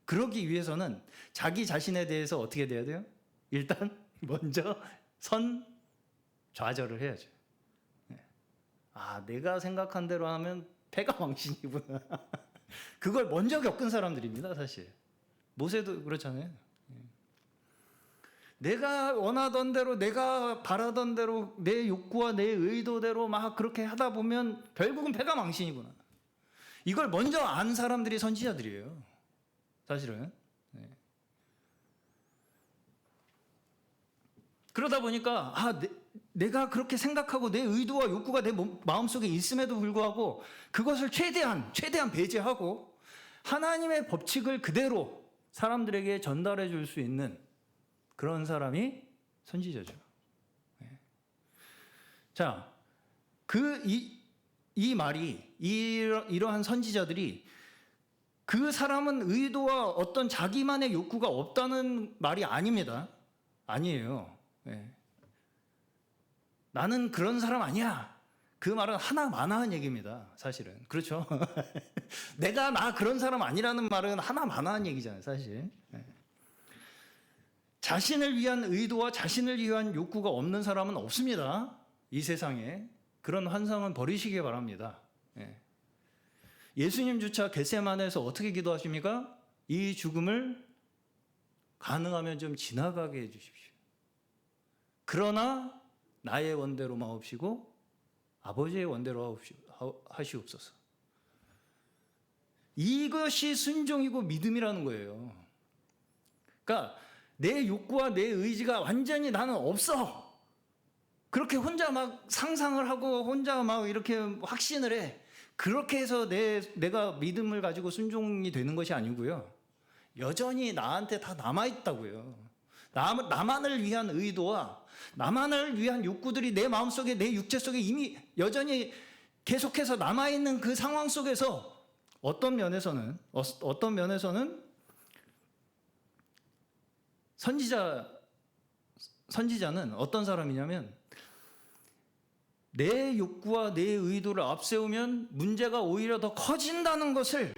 그러기 위해서는 자기 자신에 대해서 어떻게 돼야 돼요? 일단 먼저 좌절을 해야죠. 내가 생각한 대로 하면 패가 망신이구나. 그걸 먼저 겪은 사람들입니다, 사실. 모세도 그렇잖아요. 내가 원하던 대로, 내가 바라던 대로, 내 욕구와 내 의도대로 막 그렇게 하다 보면 결국은 패가 망신이구나. 이걸 먼저 안 사람들이 선지자들이에요, 사실은. 그러다 보니까 내가 그렇게 생각하고 내 의도와 욕구가 내 마음속에 있음에도 불구하고 그것을 최대한 배제하고 하나님의 법칙을 그대로 사람들에게 전달해 줄 수 있는 그런 사람이 선지자죠. 자, 이 말이 이러한 선지자들이 그 사람은 의도와 어떤 자기만의 욕구가 없다는 말이 아닙니다. 아니에요. 나는 그런 사람 아니야. 그 말은 하나마나한 얘기입니다, 사실은. 그렇죠? 나 그런 사람 아니라는 말은 하나마나한 얘기잖아요, 사실. 자신을 위한 의도와 자신을 위한 욕구가 없는 사람은 없습니다, 이 세상에. 그런 환상은 버리시기 바랍니다. 예수님조차 겟세마네에서 어떻게 기도하십니까? 이 죽음을 가능하면 좀 지나가게 해주십시오. 그러나 나의 원대로 마옵시고 아버지의 원대로 하시옵소서. 이것이 순종이고 믿음이라는 거예요. 그러니까 내 욕구와 내 의지가 완전히 나는 없어. 그렇게 혼자 막 상상을 하고 혼자 막 이렇게 확신을 해. 그렇게 해서 내가 믿음을 가지고 순종이 되는 것이 아니고요. 여전히 나한테 다 남아있다고요. 나만을 위한 의도와 나만을 위한 욕구들이 내 마음속에, 내 육체 속에 이미 여전히 계속해서 남아있는 그 상황 속에서 어떤 면에서는 선지자는 어떤 사람이냐면 내 욕구와 내 의도를 앞세우면 문제가 오히려 더 커진다는 것을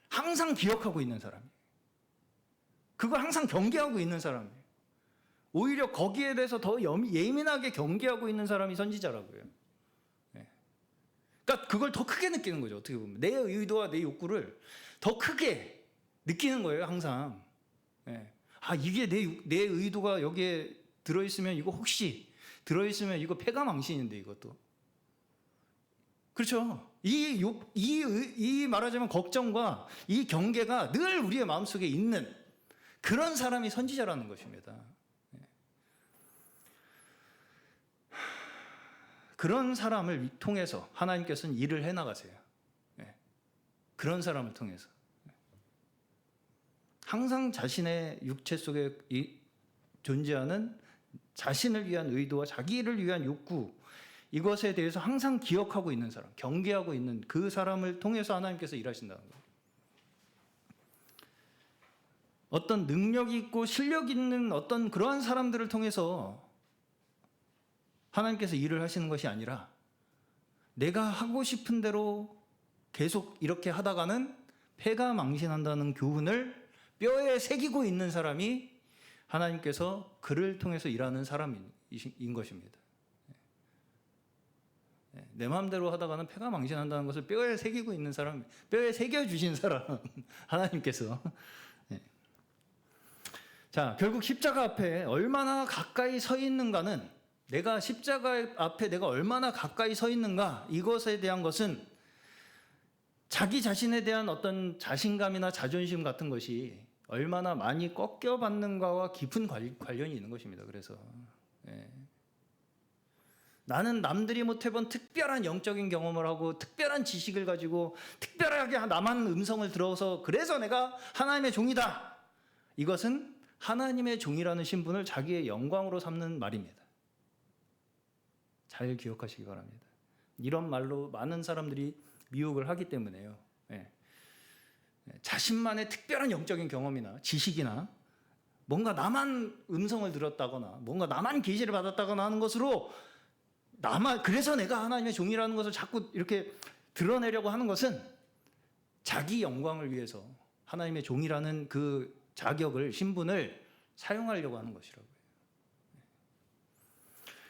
항상 기억하고 있는 사람이에요. 그걸 항상 경계하고 있는 사람이에요. 오히려 거기에 대해서 더 예민하게 경계하고 있는 사람이 선지자라고요. 그러니까 그걸 더 크게 느끼는 거죠. 어떻게 보면 내 의도와 내 욕구를 더 크게 느끼는 거예요. 항상. 이게 내 의도가 여기에 들어있으면 이거 혹시 들어있으면 이거 패가망신인데 이것도. 그렇죠. 이 말하자면 걱정과 이 경계가 늘 우리의 마음속에 있는 그런 사람이 선지자라는 것입니다. 그런 사람을 통해서 하나님께서는 일을 해나가세요. 그런 사람을 통해서. 항상 자신의 육체 속에 존재하는 자신을 위한 의도와 자기를 위한 욕구, 이것에 대해서 항상 기억하고 있는 사람, 경계하고 있는 그 사람을 통해서 하나님께서 일하신다는 거예요. 어떤 능력 있고 실력 있는 어떤 그러한 사람들을 통해서 하나님께서 일을 하시는 것이 아니라 내가 하고 싶은 대로 계속 이렇게 하다가는 패가 망신한다는 교훈을 뼈에 새기고 있는 사람이 하나님께서 그를 통해서 일하는 사람인 것입니다. 내 마음대로 하다가는 패가 망신한다는 것을 뼈에 새기고 있는 사람, 뼈에 새겨주신 사람, 하나님께서. 자, 결국 십자가 앞에 얼마나 가까이 서 있는가는, 내가 십자가 앞에 내가 얼마나 가까이 서 있는가, 이것에 대한 것은 자기 자신에 대한 어떤 자신감이나 자존심 같은 것이 얼마나 많이 꺾여받는가와 깊은 관련이 있는 것입니다. 그래서 나는 남들이 못 해본 특별한 영적인 경험을 하고 특별한 지식을 가지고 특별하게 남한 음성을 들어서 그래서 내가 하나님의 종이다. 이것은 하나님의 종이라는 신분을 자기의 영광으로 삼는 말입니다. 잘 기억하시기 바랍니다. 이런 말로 많은 사람들이 미혹을 하기 때문에요. 자신만의 특별한 영적인 경험이나 지식이나 뭔가 나만 음성을 들었다거나 뭔가 나만 계시를 받았다거나 하는 것으로 그래서 내가 하나님의 종이라는 것을 자꾸 이렇게 드러내려고 하는 것은 자기 영광을 위해서 하나님의 종이라는 그 자격을, 신분을 사용하려고 하는 것이라고요.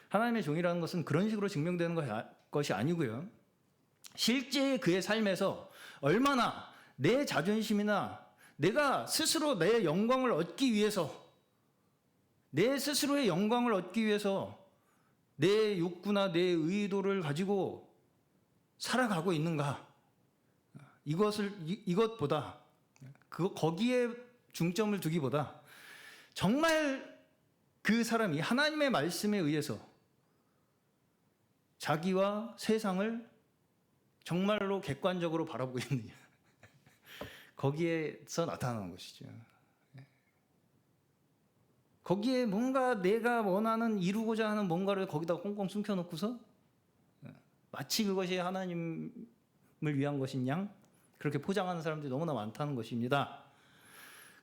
하나님의 종이라는 것은 그런 식으로 증명되는 것이 아니고요. 실제 그의 삶에서 얼마나 내 자존심이나 내가 스스로 내 영광을 얻기 위해서, 내 스스로의 영광을 얻기 위해서 내 욕구나 내 의도를 가지고 살아가고 있는가, 이것보다 거기에 중점을 두기보다 정말 그 사람이 하나님의 말씀에 의해서 자기와 세상을 정말로 객관적으로 바라보고 있느냐, 거기에서 나타나는 것이죠. 거기에 뭔가 내가 원하는, 이루고자 하는 뭔가를 거기다 꽁꽁 숨겨놓고서 마치 그것이 하나님을 위한 것인 양 그렇게 포장하는 사람들이 너무나 많다는 것입니다.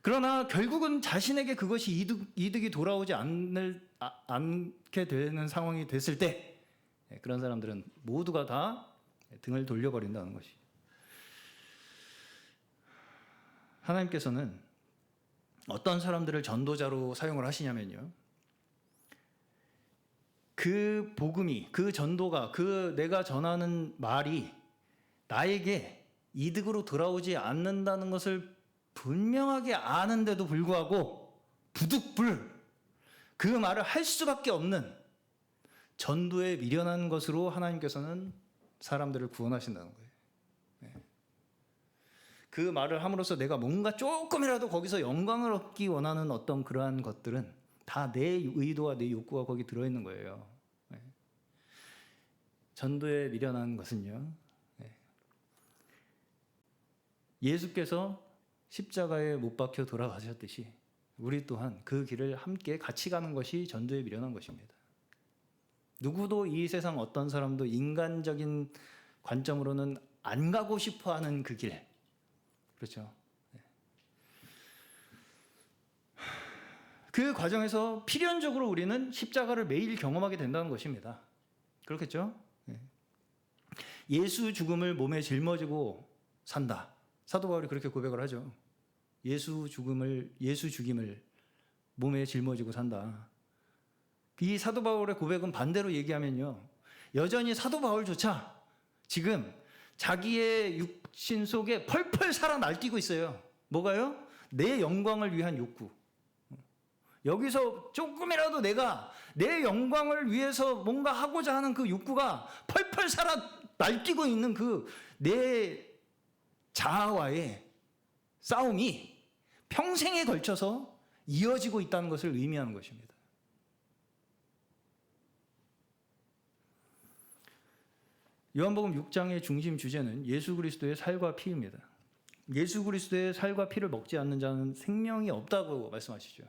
그러나 결국은 자신에게 그것이 이득이 돌아오지 않게 되는 상황이 됐을 때 그런 사람들은 모두가 다 등을 돌려버린다는 것이. 하나님께서는 어떤 사람들을 전도자로 사용을 하시냐면요, 그 복음이, 그 전도가, 그 내가 전하는 말이 나에게 이득으로 돌아오지 않는다는 것을 분명하게 아는데도 불구하고 부득불 그 말을 할 수밖에 없는 전도에 미련한 것으로 하나님께서는 사람들을 구원하신다는 거예요. 그 말을 함으로써 내가 뭔가 조금이라도 거기서 영광을 얻기 원하는 어떤 그러한 것들은 다 내 의도와 내 욕구가 거기 들어있는 거예요. 전도에 미련한 것은요, 예수께서 십자가에 못 박혀 돌아가셨듯이 우리 또한 그 길을 함께 같이 가는 것이 전도에 미련한 것입니다. 누구도 이 세상 어떤 사람도 인간적인 관점으로는 안 가고 싶어하는 그 길, 그렇죠? 그 과정에서 필연적으로 우리는 십자가를 매일 경험하게 된다는 것입니다. 그렇겠죠? 예수 죽음을 몸에 짊어지고 산다. 사도 바울이 그렇게 고백을 하죠. 예수 죽임을 몸에 짊어지고 산다. 이 사도 바울의 고백은 반대로 얘기하면요, 여전히 사도 바울조차 지금 자기의 육신 속에 펄펄 살아 날뛰고 있어요. 뭐가요? 내 영광을 위한 욕구. 여기서 조금이라도 내가 내 영광을 위해서 뭔가 하고자 하는 그 욕구가 펄펄 살아 날뛰고 있는 그 내 자아와의 싸움이 평생에 걸쳐서 이어지고 있다는 것을 의미하는 것입니다. 요한복음 6장의 중심 주제는 예수 그리스도의 살과 피입니다. 예수 그리스도의 살과 피를 먹지 않는 자는 생명이 없다고 말씀하시죠.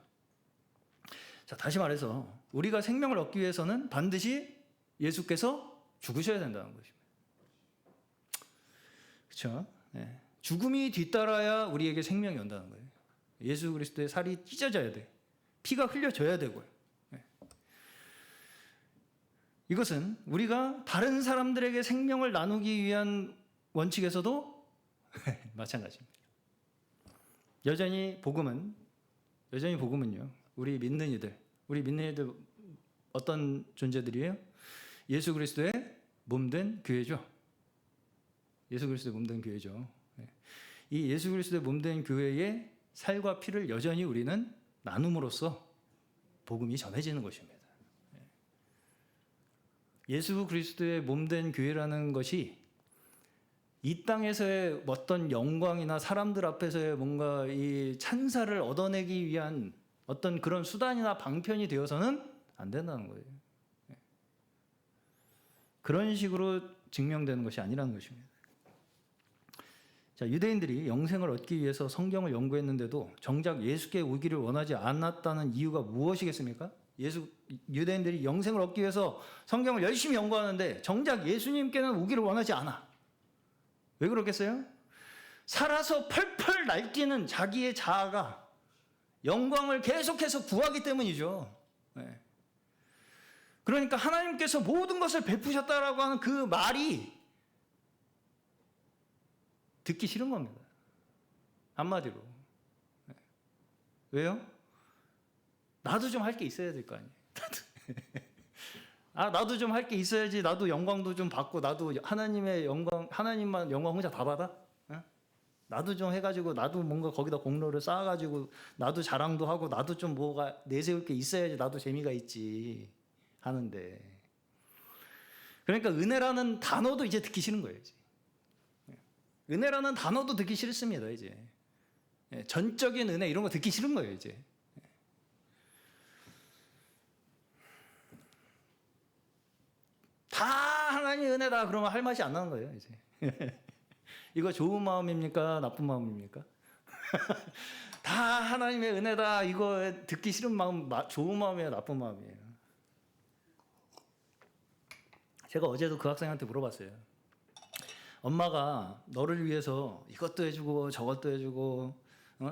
자, 다시 말해서 우리가 생명을 얻기 위해서는 반드시 예수께서 죽으셔야 된다는 것입니다. 그렇죠? 네. 죽음이 뒤따라야 우리에게 생명이 온다는 거예요. 예수 그리스도의 살이 찢어져야 돼. 피가 흘려져야 되고요. 네. 이것은 우리가 다른 사람들에게 생명을 나누기 위한 원칙에서도 마찬가지입니다. 여전히 복음은요, 우리 믿는 이들 어떤 존재들이에요? 예수 그리스도의 몸된 교회죠. 예수 그리스도의 몸된 교회죠. 이 예수 그리스도의 몸된 교회의 살과 피를 여전히 우리는 나눔으로써 복음이 전해지는 것입니다. 예수 그리스도의 몸된 교회라는 것이 이 땅에서의 어떤 영광이나 사람들 앞에서의 뭔가 이 찬사를 얻어내기 위한 어떤 그런 수단이나 방편이 되어서는 안 된다는 거예요. 그런 식으로 증명되는 것이 아니라는 것입니다. 자, 유대인들이 영생을 얻기 위해서 성경을 연구했는데도 정작 예수께 오기를 원하지 않았다는 이유가 무엇이겠습니까? 유대인들이 영생을 얻기 위해서 성경을 열심히 연구하는데 정작 예수님께는 오기를 원하지 않아. 왜 그렇겠어요? 살아서 펄펄 날뛰는 자기의 자아가 영광을 계속해서 구하기 때문이죠. 네. 그러니까 하나님께서 모든 것을 베푸셨다라고 하는 그 말이 듣기 싫은 겁니다. 한마디로. 네. 왜요? 나도 좀 할 게 있어야 될 거 아니에요. 나도 좀 할 게 있어야지. 나도 영광도 좀 받고, 나도 하나님의 영광, 하나님만 영광 혼자 다 받아? 나도 좀 해가지고, 나도 뭔가 거기다 공로를 쌓아가지고, 나도 자랑도 하고, 나도 좀 뭐가 내세울 게 있어야지. 나도 재미가 있지. 하는데. 그러니까 은혜라는 단어도 이제 듣기 싫은 거예요. 이제. 은혜라는 단어도 듣기 싫습니다. 이제. 전적인 은혜 이런 거 듣기 싫은 거예요. 이제. 다 하나님의 은혜다 그러면 할 맛이 안 나는 거예요. 이제. 이거 좋은 마음입니까? 나쁜 마음입니까? 다 하나님의 은혜다 이거 듣기 싫은 마음, 좋은 마음이에요? 나쁜 마음이에요? 제가 어제도 그 학생한테 물어봤어요. 엄마가 너를 위해서 이것도 해주고 저것도 해주고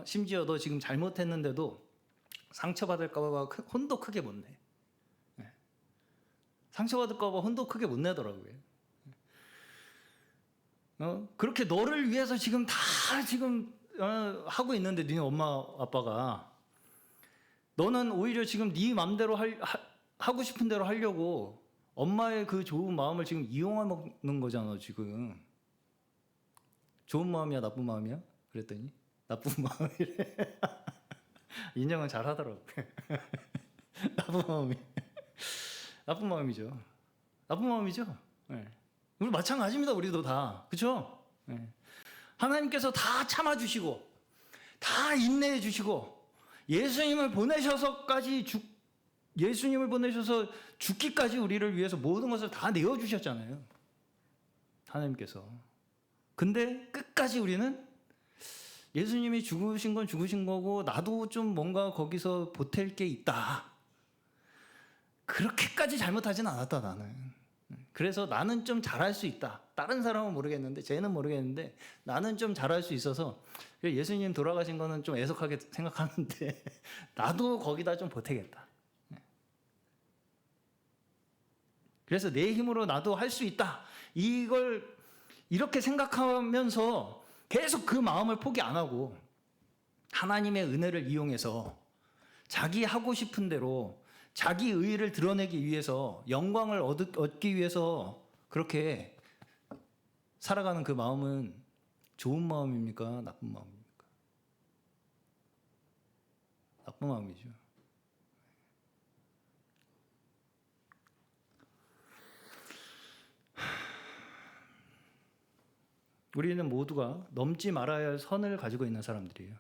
심지어 너 지금 잘못했는데도 상처받을까 봐 혼도 크게 못 내. 상처받을까 봐 혼도 크게 못 내더라고요. 그렇게 너를 위해서 지금 다 하고 있는데 네 엄마 아빠가 너는 오히려 지금 네 맘대로 하고 싶은 대로 하려고 엄마의 그 좋은 마음을 지금 이용하는 거잖아 지금. 좋은 마음이야 나쁜 마음이야? 그랬더니 나쁜 마음이래. 인정은 잘 하더라고요. 나쁜 마음이죠. 나쁜 마음이죠. 네. 우리 마찬가지입니다. 우리도 다. 그렇죠? 네. 하나님께서 다 참아주시고 다 인내해 주시고 예수님을 보내셔서 죽기까지 우리를 위해서 모든 것을 다 내어주셨잖아요. 하나님께서. 근데 끝까지 우리는 예수님이 죽으신 건 죽으신 거고 나도 좀 뭔가 거기서 보탤 게 있다. 그렇게까지 잘못하진 않았다 나는. 그래서 나는 좀 잘할 수 있다. 다른 사람은 모르겠는데 쟤는 모르겠는데 나는 좀 잘할 수 있어서 예수님 돌아가신 거는 좀 애석하게 생각하는데 나도 거기다 좀 보태겠다. 그래서 내 힘으로 나도 할 수 있다. 이걸 이렇게 생각하면서 계속 그 마음을 포기 안 하고 하나님의 은혜를 이용해서 자기 하고 싶은 대로 자기 의의를 드러내기 위해서 영광을 얻기 위해서 그렇게 살아가는 그 마음은 좋은 마음입니까? 나쁜 마음입니까? 나쁜 마음이죠. 우리는 모두가 넘지 말아야 할 선을 가지고 있는 사람들이에요.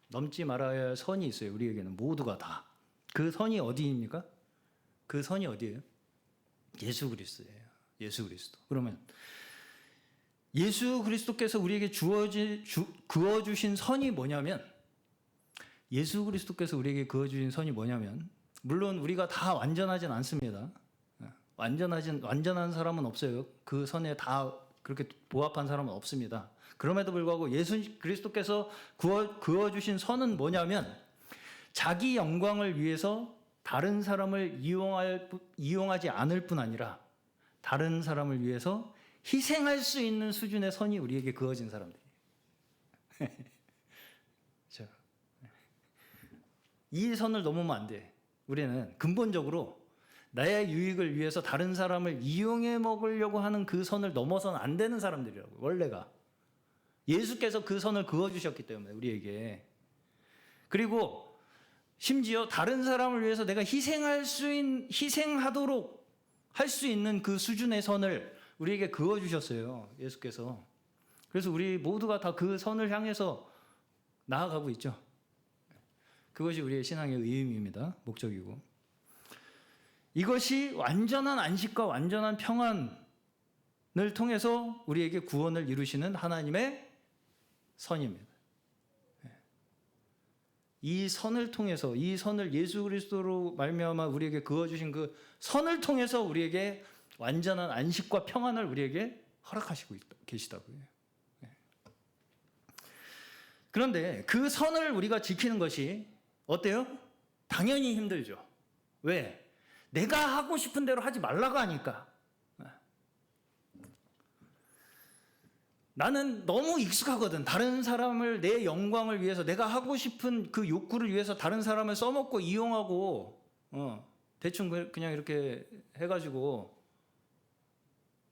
넘지 말아야 할 선이 있어요. 우리에게는 모두가 다. 그 선이 어디입니까? 그 선이 어디예요? 예수 그리스도예요. 예수 그리스도. 그러면 예수 그리스도께서 우리에게 그어주신 선이 뭐냐면, 예수 그리스도께서 우리에게 그어주신 선이 뭐냐면, 물론 우리가 다 완전하진 않습니다. 완전한 사람은 없어요. 그 선에 다 그렇게 부합한 사람은 없습니다. 그럼에도 불구하고 예수 그리스도께서 그어주신 선은 뭐냐면, 자기 영광을 위해서 다른 사람을 이용하지 않을 뿐 아니라 다른 사람을 위해서 희생할 수 있는 수준의 선이 우리에게 그어진 사람들이에요. 이 선을 넘으면 안 돼. 우리는 근본적으로 나의 유익을 위해서 다른 사람을 이용해 먹으려고 하는 그 선을 넘어서는 안 되는 사람들이라고. 원래가 예수께서 그 선을 그어주셨기 때문에 우리에게. 그리고 심지어 다른 사람을 위해서 내가 희생하도록 할 수 있는 그 수준의 선을 우리에게 그어주셨어요. 예수께서. 그래서 우리 모두가 다 그 선을 향해서 나아가고 있죠. 그것이 우리의 신앙의 의미입니다. 목적이고. 이것이 완전한 안식과 완전한 평안을 통해서 우리에게 구원을 이루시는 하나님의 선입니다. 이 선을 통해서, 이 선을 예수 그리스도로 말미암아 우리에게 그어주신 그 선을 통해서 우리에게 완전한 안식과 평안을 우리에게 허락하시고 계시다고요. 그런데 그 선을 우리가 지키는 것이 어때요? 당연히 힘들죠. 왜? 내가 하고 싶은 대로 하지 말라고 하니까. 나는 너무 익숙하거든. 다른 사람을 내 영광을 위해서, 내가 하고 싶은 그 욕구를 위해서 다른 사람을 써먹고 이용하고 대충 그냥 이렇게 해가지고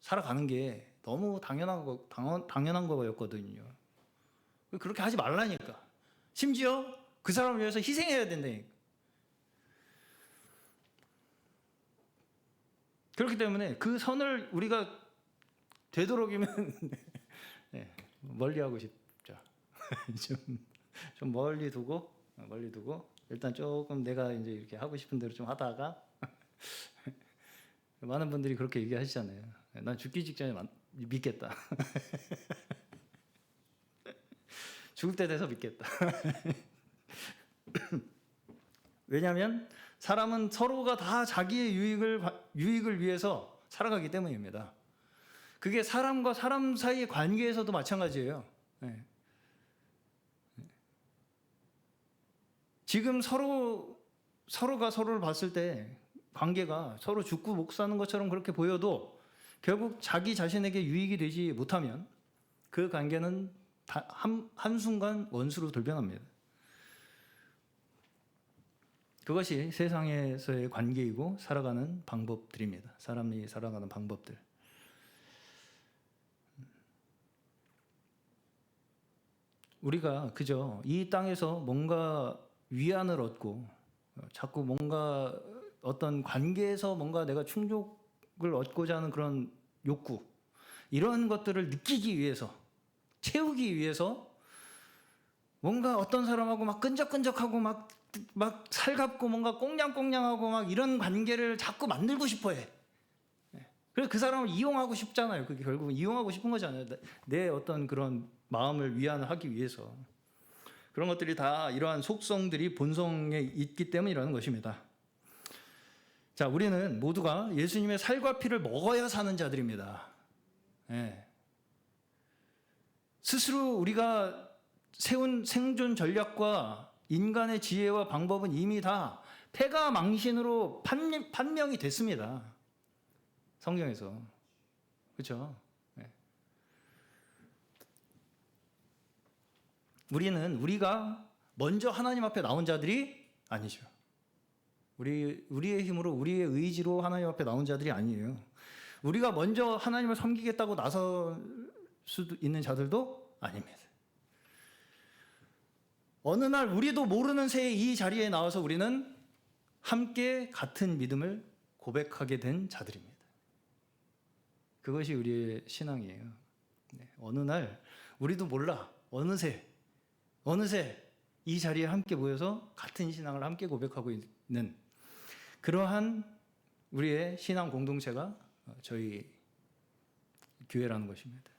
살아가는 게 너무 당연한 거였거든요. 그렇게 하지 말라니까. 심지어 그 사람을 위해서 희생해야 된다니까. 그렇기 때문에 그 선을 우리가 되도록이면 멀리하고 싶죠. 좀 멀리 두고 일단 조금 내가 이제 이렇게 하고 싶은 대로 좀 하다가 많은 분들이 그렇게 얘기하시잖아요. 난 죽기 직전에 믿겠다. 죽을 때 돼서 믿겠다. 왜냐하면 사람은 서로가 다 자기의 유익을 위해서 살아가기 때문입니다. 그게 사람과 사람 사이의 관계에서도 마찬가지예요. 지금 서로가 서로를 봤을 때 관계가 서로 죽고 목 사는 것처럼 그렇게 보여도 결국 자기 자신에게 유익이 되지 못하면 그 관계는 한순간 원수로 돌변합니다. 그것이 세상에서의 관계이고 살아가는 방법들입니다. 사람이 살아가는 방법들. 우리가 그저 이 땅에서 뭔가 위안을 얻고 자꾸 뭔가 어떤 관계에서 뭔가 내가 충족을 얻고자 하는 그런 욕구, 이런 것들을 느끼기 위해서, 채우기 위해서 뭔가 어떤 사람하고 막 끈적끈적하고 막 살갑고 뭔가 꽁냥꽁냥하고 막 이런 관계를 자꾸 만들고 싶어 해. 그래서 그 사람을 이용하고 싶잖아요. 그게 결국 이용하고 싶은 거잖아요. 내 어떤 그런 마음을 위안하기 위해서. 그런 것들이 다 이러한 속성들이 본성에 있기 때문이라는 것입니다. 자, 우리는 모두가 예수님의 살과 피를 먹어야 사는 자들입니다. 예. 스스로 우리가 세운 생존 전략과 인간의 지혜와 방법은 이미 다 패가 망신으로 판명이 됐습니다. 성경에서. 그렇죠? 예. 우리가 먼저 하나님 앞에 나온 자들이 아니죠. 우리의 힘으로, 우리의 의지로 하나님 앞에 나온 자들이 아니에요. 우리가 먼저 하나님을 섬기겠다고 나설 수도 있는 자들도 아닙니다. 어느 날 우리도 모르는 새에 이 자리에 나와서 우리는 함께 같은 믿음을 고백하게 된 자들입니다. 그것이 우리의 신앙이에요. 네, 어느 날 우리도 몰라 어느새 이 자리에 함께 모여서 같은 신앙을 함께 고백하고 있는 그러한 우리의 신앙 공동체가 저희 교회라는 것입니다.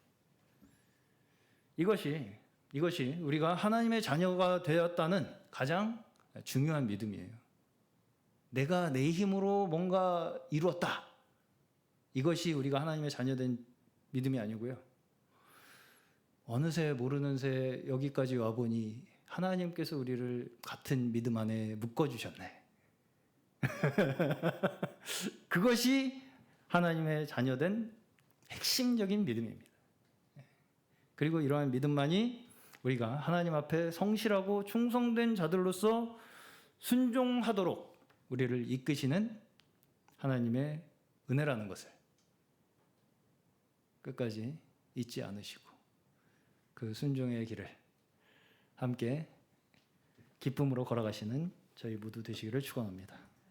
이것이 우리가 하나님의 자녀가 되었다는 가장 중요한 믿음이에요. 내가 내 힘으로 뭔가 이루었다. 이것이 우리가 하나님의 자녀된 믿음이 아니고요. 어느새 모르는 새 여기까지 와보니 하나님께서 우리를 같은 믿음 안에 묶어주셨네. 그것이 하나님의 자녀된 핵심적인 믿음입니다. 그리고 이러한 믿음만이 우리가 하나님 앞에 성실하고 충성된 자들로서 순종하도록 우리를 이끄시는 하나님의 은혜라는 것을 끝까지 잊지 않으시고 그 순종의 길을 함께 기쁨으로 걸어가시는 저희 모두 되시기를 축원합니다.